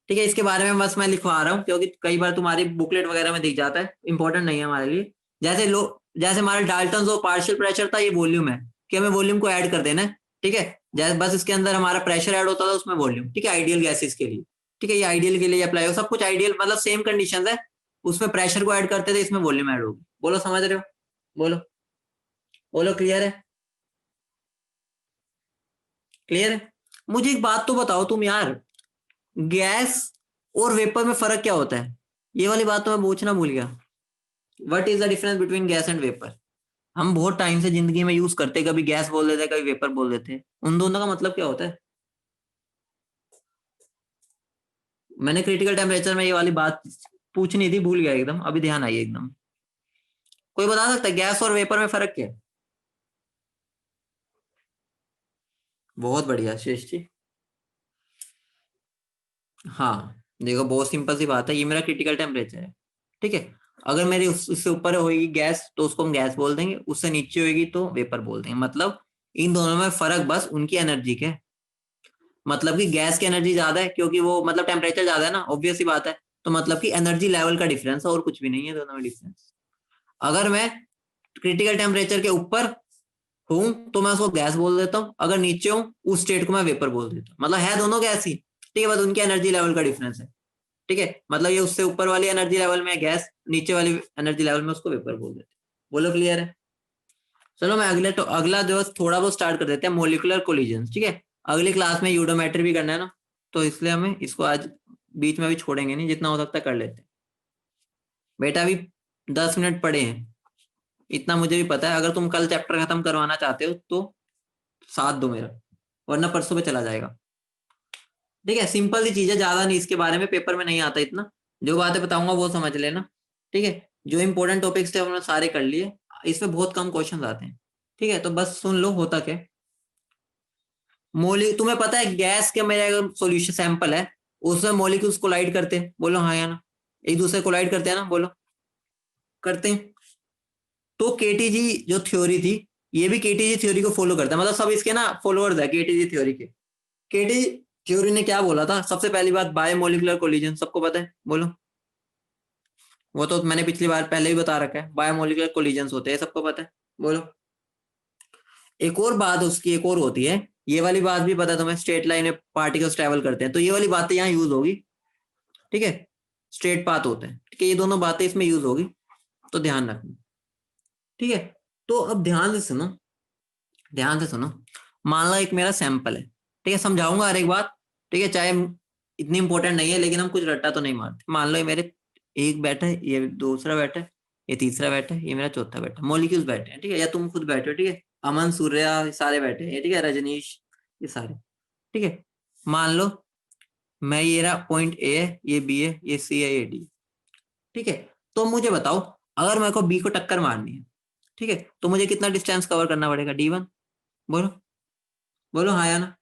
ठीक है। इसके बारे में बस मैं लिखवा रहा हूँ क्योंकि कई बार तुम्हारी बुकलेट वगैरह में दिख जाता है, इंपॉर्टेंट नहीं है हमारे लिए। जैसे हमारे डाल्टन और पार्शियल प्रेशर था, ये वॉल्यूम है कि हमें वॉल्यूम को ऐड कर देना है, ठीक है। जैसे बस इसके अंदर हमारा प्रेशर ऐड होता था, उसमें वॉल्यूम, ठीक है। आइडियल गैसेस के लिए, ठीक है, ये आइडियल के लिए अप्लाई हो, सब कुछ आइडियल मतलब सेम कंडीशन है। उसमें प्रेशर को ऐड करते थे, इसमें वॉल्यूम ऐड होगी। बोलो समझ रहे हो, बोलो, बोलो क्लियर है, क्लियर है। मुझे एक बात तो बताओ तुम यार, गैस और वेपर में फर्क क्या होता है, ये वाली बात तो मैं पूछना भूल गया। What is the difference between gas and vapour. हम बहुत टाइम से जिंदगी में यूज करते, कभी गैस बोल देते कभी वेपर बोल देते, उन दोनों का मतलब क्या होता है। मैंने क्रिटिकल टेम्परेचर में ये वाली बात पूछनी थी, भूल गया एकदम, अभी ध्यान आई एकदम। कोई बता सकता है गैस और वेपर में फर्क क्या है। बहुत बढ़िया शेष जी। हाँ देखो बहुत सिंपल सी बात है, ये मेरा क्रिटिकल टेम्परेचर है, ठीक है। अगर मेरी उससे ऊपर होगी गैस तो उसको हम गैस बोल देंगे, उससे नीचे होगी तो वेपर बोल देंगे। मतलब इन दोनों में फर्क बस उनकी एनर्जी के, मतलब कि गैस की एनर्जी ज्यादा है क्योंकि वो मतलब टेम्परेचर ज्यादा है ना, ऑब्वियस सी बात है। तो मतलब कि एनर्जी लेवल का डिफरेंस है और कुछ भी नहीं है दोनों में डिफरेंस। अगर मैं क्रिटिकल टेम्परेचर के ऊपर हूं तो मैं उसको गैस बोल देता हूँ, अगर नीचे हूं उस स्टेट को मैं वेपर बोल देता हूँ। मतलब है दोनों गैस ही, ठीक है, बस उनकी एनर्जी लेवल का डिफरेंस है, ठीक है। मतलब ये उससे ऊपर वाली एनर्जी लेवल में गैस, नीचे वाली एनर्जी लेवल में उसको वेपर बोल देते हैं। बोलो क्लियर है। चलो मैं अगला जो थोड़ा बहुत स्टार्ट कर देते हैं, मोलिकुलर कोलिजन, ठीक है। अगली क्लास में यूडोमेट्री भी करना है ना, तो इसलिए हमें इसको आज बीच में भी छोड़ेंगे नहीं, जितना हो सकता है कर लेते हैं। बेटा अभी 10 मिनट पड़े हैं, इतना मुझे भी पता है। अगर तुम कल चैप्टर खत्म करवाना चाहते हो तो साथ दो मेरा, वरना परसों पे चला जाएगा। ठीक है, सिंपल सी चीज है, ज्यादा नहीं, इसके बारे में पेपर में नहीं आता इतना। जो बातें बताऊंगा वो समझ लेना। ठीक है, जो इंपॉर्टेंट टॉपिक्स थे हमने सारे कर लिए, इसमें बहुत कम क्वेश्चन आते हैं। ठीक है, तो बस सुन लो होता क्या। मोली तुम्हें पता है गैस के मेरा सॉल्यूशन सैंपल है, उसमें मॉलिक्यूल्स कोलाइड करते हैं, बोलो हाँ या ना। एक दूसरे कोलाइड करते हैं ना, बोलो करते हैं। तो केटीजी जो थ्योरी थी, ये भी केटीजी थ्योरी को फॉलो करता है, मतलब सब इसके ना फॉलोअर्स है केटीजी थ्योरी के। केटीजी थ्योरी ने क्या बोला था, सबसे पहली बात बायोमोलिकुलर कोलिजन, सबको पता है, बोलो। वो तो मैंने पिछली बार पहले भी बता रखा है, बायोमोलिकुलर कोलिजन होते हैं, सबको पता है, बोलो। एक और बात उसकी एक और होती है, ये वाली बात भी पता है तुम्हें, स्ट्रेट लाइन में पार्टिकल्स ट्रेवल करते हैं, तो ये वाली बातें यहाँ यूज होगी। ठीक है, स्ट्रेट पाथ होते हैं, ठीक है, ये दोनों बातें इसमें यूज होगी, तो ध्यान रखना। ठीक है, तो अब ध्यान से सुनो, ध्यान से सुनो। मान लो एक मेरा सैंपल है, ठीक है, समझाऊंगा हर एक बात। ठीक है, चाहे इतनी इंपॉर्टेंट नहीं है, लेकिन हम कुछ रट्टा तो नहीं मारते। मान लो ये मेरे एक बैठा है, ये दूसरा बैठा है, ये तीसरा बैठा है, ये मेरा चौथा बैठा है, मॉलिक्यूल्स बैठे हैं। ठीक है, या तुम खुद बैठे हो, ठीक है, अमन सूर्या ये सारे बैठे हैं, ठीक है, रजनीश ये सारे। ठीक है, मान लो मैं, ये रहा पॉइंट ए है, ये बी है, ये सी है, ये डी। ठीक है, तो मुझे बताओ, अगर मेरे को बी को टक्कर मारनी है, ठीक है, तो मुझे कितना डिस्टेंस कवर करना पड़ेगा, D1, बोलो, बोलो हाँ या ना।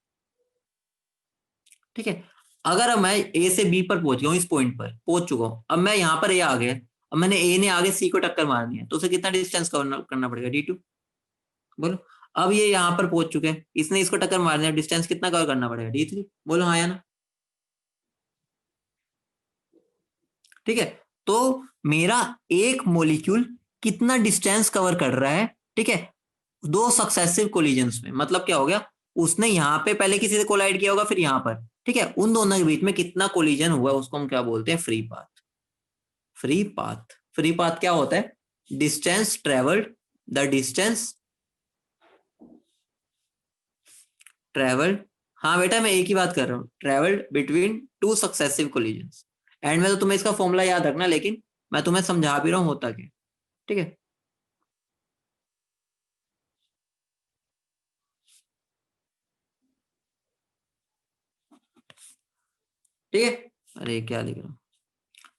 ठीक है, अगर अब मैं ए से बी पर पहुंच गया हूँ, इस पॉइंट पर पहुंच चुका हूँ, अब मैं यहाँ पर ए आ गया, अब मैंने ए ने आगे सी को टक्कर मारनी है, तो उसे कितना डिस्टेंस कवर करना पड़ेगा, D2, बोलो। अब ये यहाँ पर पहुंच चुके हैं, इसने इसको टक्कर मारनी है, डिस्टेंस कितना कवर करना पड़ेगा, D3, बोलो हाँ या ना। ठीक है, तो मेरा एक मॉलिक्यूल कितना डिस्टेंस कवर कर रहा है, ठीक है, दो सक्सेसिव कोलिजन्स में, मतलब क्या हो गया, उसने यहाँ पे पहले किसी से कोलाइड किया होगा, फिर यहाँ पर, ठीक है, उन दोनों के बीच में कितना कोलिजन हुआ उसको हम क्या बोलते हैं, free path. Free path, free path क्या होता है, distance travelled, the distance travelled, हाँ बेटा मैं एक ही बात कर रहा हूँ, travelled between two successive collisions. And में तो तुम्हें इसका फॉर्मूला याद रखना, लेकिन मैं तुम्हें समझा भी रहा हूँ होता क्या। ठीक है, ठीक है, अरे क्या लिख रहा हूँ,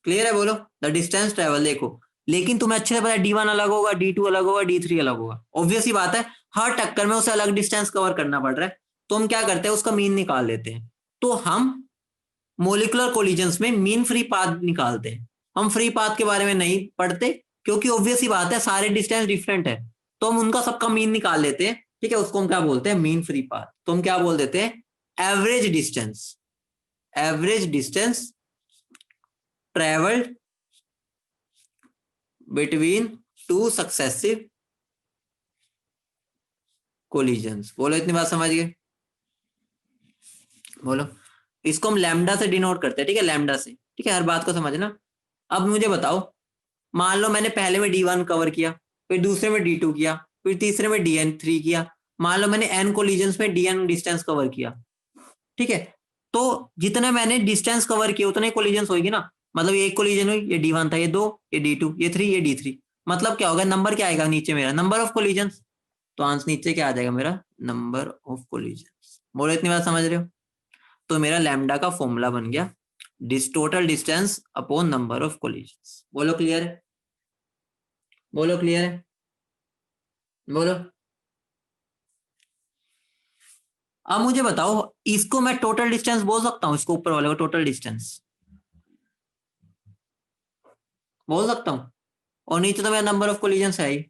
क्लियर है, बोलो। द डिस्टेंस ट्रेवल, देखो, लेकिन तुम्हें अच्छे से पता है D1 अलग होगा, D2 अलग होगा, D3 अलग होगा, ऑब्वियस ही बात है, हर टक्कर में उसे अलग डिस्टेंस कवर करना पड़ रहा है, तो हम क्या करते हैं, उसका मीन निकाल लेते हैं। तो हम मोलिकुलर कोलिजन्स में मीन फ्री पाथ निकालते हैं। हम फ्री पाथ के बारे में नहीं पढ़ते, क्योंकि ऑब्वियस ही बात है सारे डिस्टेंस डिफरेंट है, तो हम उनका सबका मीन निकाल लेते हैं। ठीक है, उसको हम क्या बोलते हैं, मीन फ्री पाथ। तो हम क्या बोल देते हैं, average distance, average distance travelled between two successive collisions. बोलो इतनी बात समझ गए, बोलो। इसको हम लैम्डा से डिनोट करते हैं, ठीक है, लैम्डा से। ठीक है, हर बात को समझना। अब मुझे बताओ, मान लो मैंने पहले में D1 कवर किया, फिर दूसरे में D2 किया, फिर तीसरे में DN3 किया, मान लो मैंने n कोलिजन्स में DN डिस्टेंस कवर किया। ठीक है, तो जितने मैंने डिस्टेंस कवर किए उतने कोलिजन्स होगी ना, मतलब ये एक कोलिजन हुई, ये D1 था, ये 2, ये D2, ये 3, ये D3, मतलब क्या होगा, नंबर क्या आएगा नीचे मेरा, नंबर ऑफ कोलिजन्स। तो आंसर नीचे क्या आ जाएगा मेरा, नंबर ऑफ कोलिजन्स। बोलो इतनी बात समझ रहे हो। तो मेरा लैम्डा का फॉर्मूला बन गया total distance upon number of collisions. बोलो क्लियर है, बोलो क्लियर है, बोलो। अब मुझे बताओ, इसको मैं टोटल डिस्टेंस बोल सकता हूँ, इसको ऊपर वाले को टोटल डिस्टेंस बोल सकता हूँ, और नीचे तो मेरा नंबर ऑफ कोलिजन्स है ही,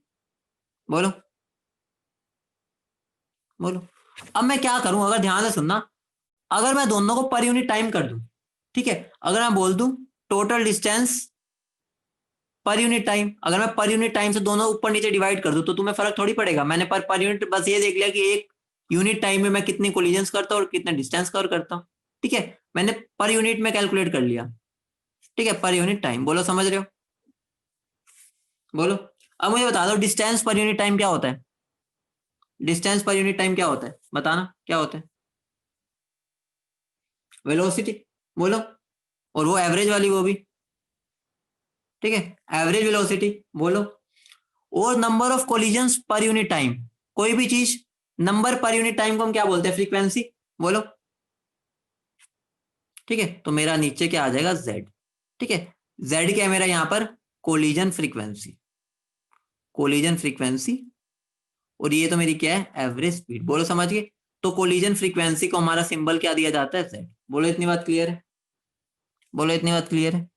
बोलो, बोलो। अब मैं क्या करूं, अगर ध्यान से सुनना, अगर मैं दोनों को पर यूनिट टाइम कर दूं, ठीक है, अगर मैं बोल दूं total distance per unit time, अगर मैं पर यूनिट टाइम से दोनों ऊपर नीचे डिवाइड कर दूं, तो तुम्हें फर्क थोड़ी पड़ेगा। मैंने पर यूनिट बस ये देख लिया कि एक यूनिट टाइम में मैं कितनी कोलिजन्स करता हूँ और कितना डिस्टेंस कवर करता हूँ। ठीक है, मैंने पर यूनिट में कैलकुलेट कर लिया। ठीक है, पर यूनिट टाइम, बोलो समझ रहे हो, बोलो। अब मुझे बता दो डिस्टेंस पर यूनिट टाइम क्या होता है, डिस्टेंस पर यूनिट टाइम क्या होता है, बताना क्या होता है। वेलोसिटी, बोलो। और वो एवरेज वाली वो भी, ठीक है, एवरेज वेलोसिटी बोलो। और number of collisions per unit time, कोई भी चीज नंबर पर यूनिट टाइम को हम क्या बोलते हैं? फ्रीक्वेंसी, बोलो। ठीक है, तो मेरा नीचे क्या आ जाएगा? जेड। ठीक है, जेड क्या है मेरा यहाँ पर? Collision frequency, collision frequency. और ये तो मेरी क्या है? एवरेज स्पीड, बोलो समझ गए। तो कोलिजन फ्रीक्वेंसी को हमारा सिंबल क्या दिया जाता है? जेड। बोलो इतनी बात क्लियर है? बोलो इतनी बात क्लियर है?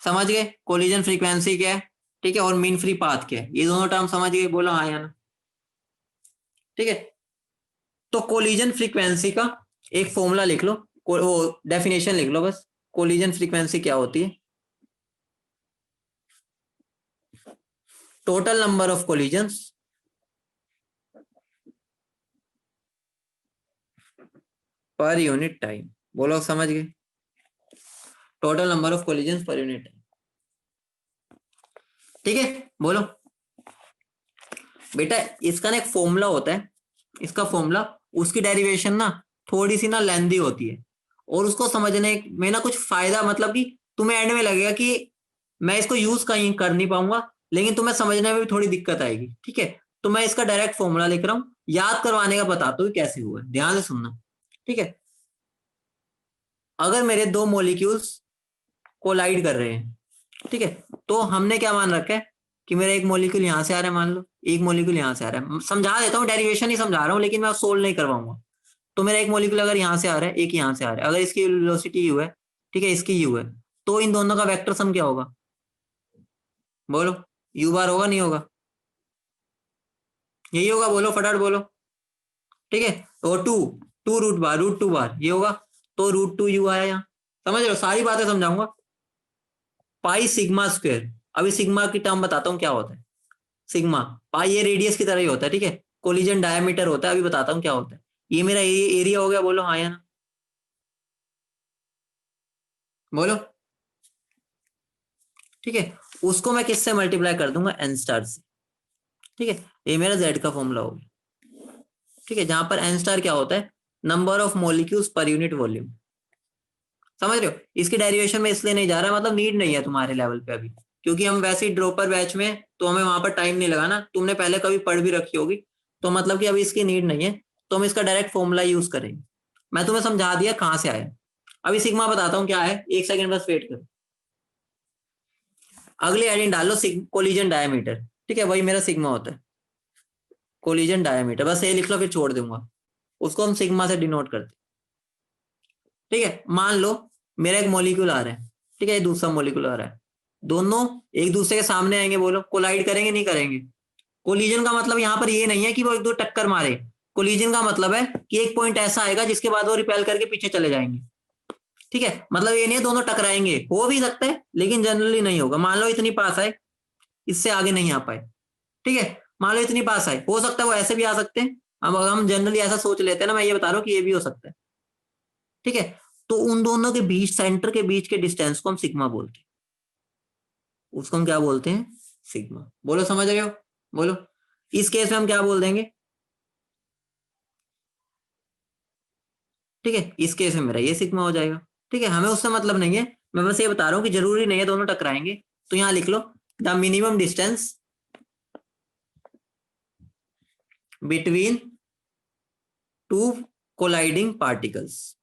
समझ गए कोलिजन फ्रीक्वेंसी क्या है? ठीक है, और मीन फ्री पाथ क्या है? ये दोनों टर्म समझ गए? बोलो हाँ या ना। ठीक है, तो कोलिजन फ्रीक्वेंसी का एक फॉर्मूला लिख लो, वो डेफिनेशन लिख लो बस। कोलिजन फ्रीक्वेंसी क्या होती है? Total number of collisions per unit time. बोलो समझ गए? Total number of collisions per unit time. ठीक है, बोलो बेटा। इसका ना एक फॉर्मूला होता है, इसका फॉर्मूला, उसकी डेरिवेशन ना थोड़ी सी ना लेंदी होती है, और उसको समझने में ना कुछ फायदा, मतलब कि तुम्हें एंड में लगेगा कि मैं इसको यूज कहीं कर नहीं पाऊंगा, लेकिन तुम्हें समझने में भी थोड़ी दिक्कत आएगी। ठीक है, तो मैं इसका डायरेक्ट फॉर्मूला लिख रहा हूं, याद करवाने का बताता हूँ कैसे हुआ, ध्यान से सुनना। ठीक है, अगर मेरे दो मॉलिक्यूल्स कोलाइड कर रहे हैं, ठीक है, तो हमने क्या मान रखा है कि मेरा एक मॉलिक्यूल यहां से आ रहा है, मान लो एक मॉलिक्यूल यहां से आ रहा है, समझा देता हूँ, डेरिवेशन ही समझा रहा हूँ, लेकिन मैं सोल्व नहीं करवाऊंगा। तो मेरा एक मॉलिक्यूल अगर यहाँ से आ रहा है, एक यहाँ से आ रहा है, अगर इसकी वेलोसिटी यू है, ठीक है, इसकी यू है, तो इन दोनों का वेक्टर सम क्या होगा? बोलो, यू बार होगा नहीं होगा? यही होगा, बोलो फटाफट बोलो। ठीक है, तो two, two root bar, root two bar ये होगा, तो रूट टू यू आया यहाँ। समझ रहे हो? सारी बातें समझाऊंगा। पाई सिग्मा स्क्वायर, अभी सिग्मा की टर्म बताता हूँ क्या होता है। सिग्मा पाई ये रेडियस की तरह ही होता है, ठीक है, कोलिजन डायमीटर होता है, अभी बताता हूँ क्या होता है। ये मेरा एरिया हो गया, बोलो हाँ या ना। बोलो। ठीक है, उसको मैं किससे मल्टीप्लाई कर दूंगा? एन स्टार से। ठीक है, ये मेरा जेड का फॉर्मूला हो गया। ठीक है, जहां पर एन स्टार क्या होता है? Number of molecules per unit volume. समझ रहे हो? इसकी डेरिवेशन में इसलिए नहीं जा रहा, मतलब नीड नहीं है तुम्हारे लेवल पे अभी, क्योंकि हम वैसे ही ड्रॉपर बैच में, तो हमें वहां पर टाइम नहीं लगाना, तुमने पहले कभी पढ़ भी रखी होगी, तो मतलब कि अभी इसकी नीड नहीं है, तो हम इसका डायरेक्ट फॉर्मूला यूज करेंगे। मैं तुम्हें समझा दिया कहाँ से आया। अभी सिग्मा बताता हूँ क्या है, एक सेकंड बस वेट करो। अगले हेडिंग डाल लो, कोलिजन डायमीटर। ठीक है, वही मेरा सिग्मा होता है, कोलिजन डायमीटर, बस ये लिख लो फिर छोड़ दूंगा, उसको हम सिग्मा से डिनोट करते हैं। ठीक है, मान लो मेरा एक मॉलिक्यूल आ रहा है, ठीक है, दूसरा मॉलिक्यूल आ रहा है, दोनों एक दूसरे के सामने आएंगे, बोलो कोलाइड करेंगे नहीं करेंगे? कोलिजन का मतलब यहाँ पर ये नहीं है कि वो एक दो टक्कर मारे, कोलिजन का मतलब है कि एक पॉइंट ऐसा आएगा जिसके बाद वो रिपेल करके पीछे चले जाएंगे। ठीक है, मतलब ये नहीं है दोनों टकराएंगे, हो भी सकता है लेकिन जनरली नहीं होगा। मान लो इतनी पास आए, इससे आगे नहीं आ पाए, ठीक है, मान लो इतनी पास आए, हो सकता है वो ऐसे भी आ सकते हैं, हम जनरली ऐसा सोच लेते हैं ना, मैं ये बता रहा हूँ कि ये भी हो सकता है। ठीक है, तो उन दोनों के बीच, सेंटर के बीच के डिस्टेंस को हम सिग्मा बोलते हैं, उसको हम क्या बोलते हैं? सिग्मा। बोलो समझ रहे हो? बोलो। इस केस में हम क्या बोल देंगे? ठीक है, इस केस में मेरा ये सिग्मा हो जाएगा। ठीक है, हमें उससे मतलब नहीं है, मैं बस ये बता रहा हूं कि जरूरी नहीं है दोनों टकराएंगे। तो यहां लिख लो, the minimum distance between two colliding particles.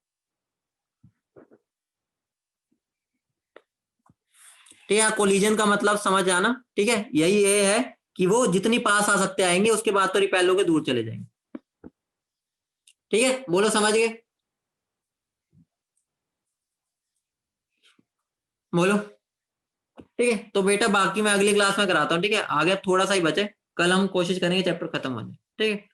ठीक है, कोलिजन का मतलब समझ आना। ठीक है, यही ये है कि वो जितनी पास आ सकते आएंगे, उसके बाद तो रिपेल होकर दूर चले जाएंगे। ठीक है, बोलो समझ गए? बोलो। ठीक है, तो बेटा बाकी मैं अगली क्लास में कराता हूँ। ठीक है, आगे थोड़ा सा ही बचे, कल हम कोशिश करेंगे चैप्टर खत्म होने। ठीक है।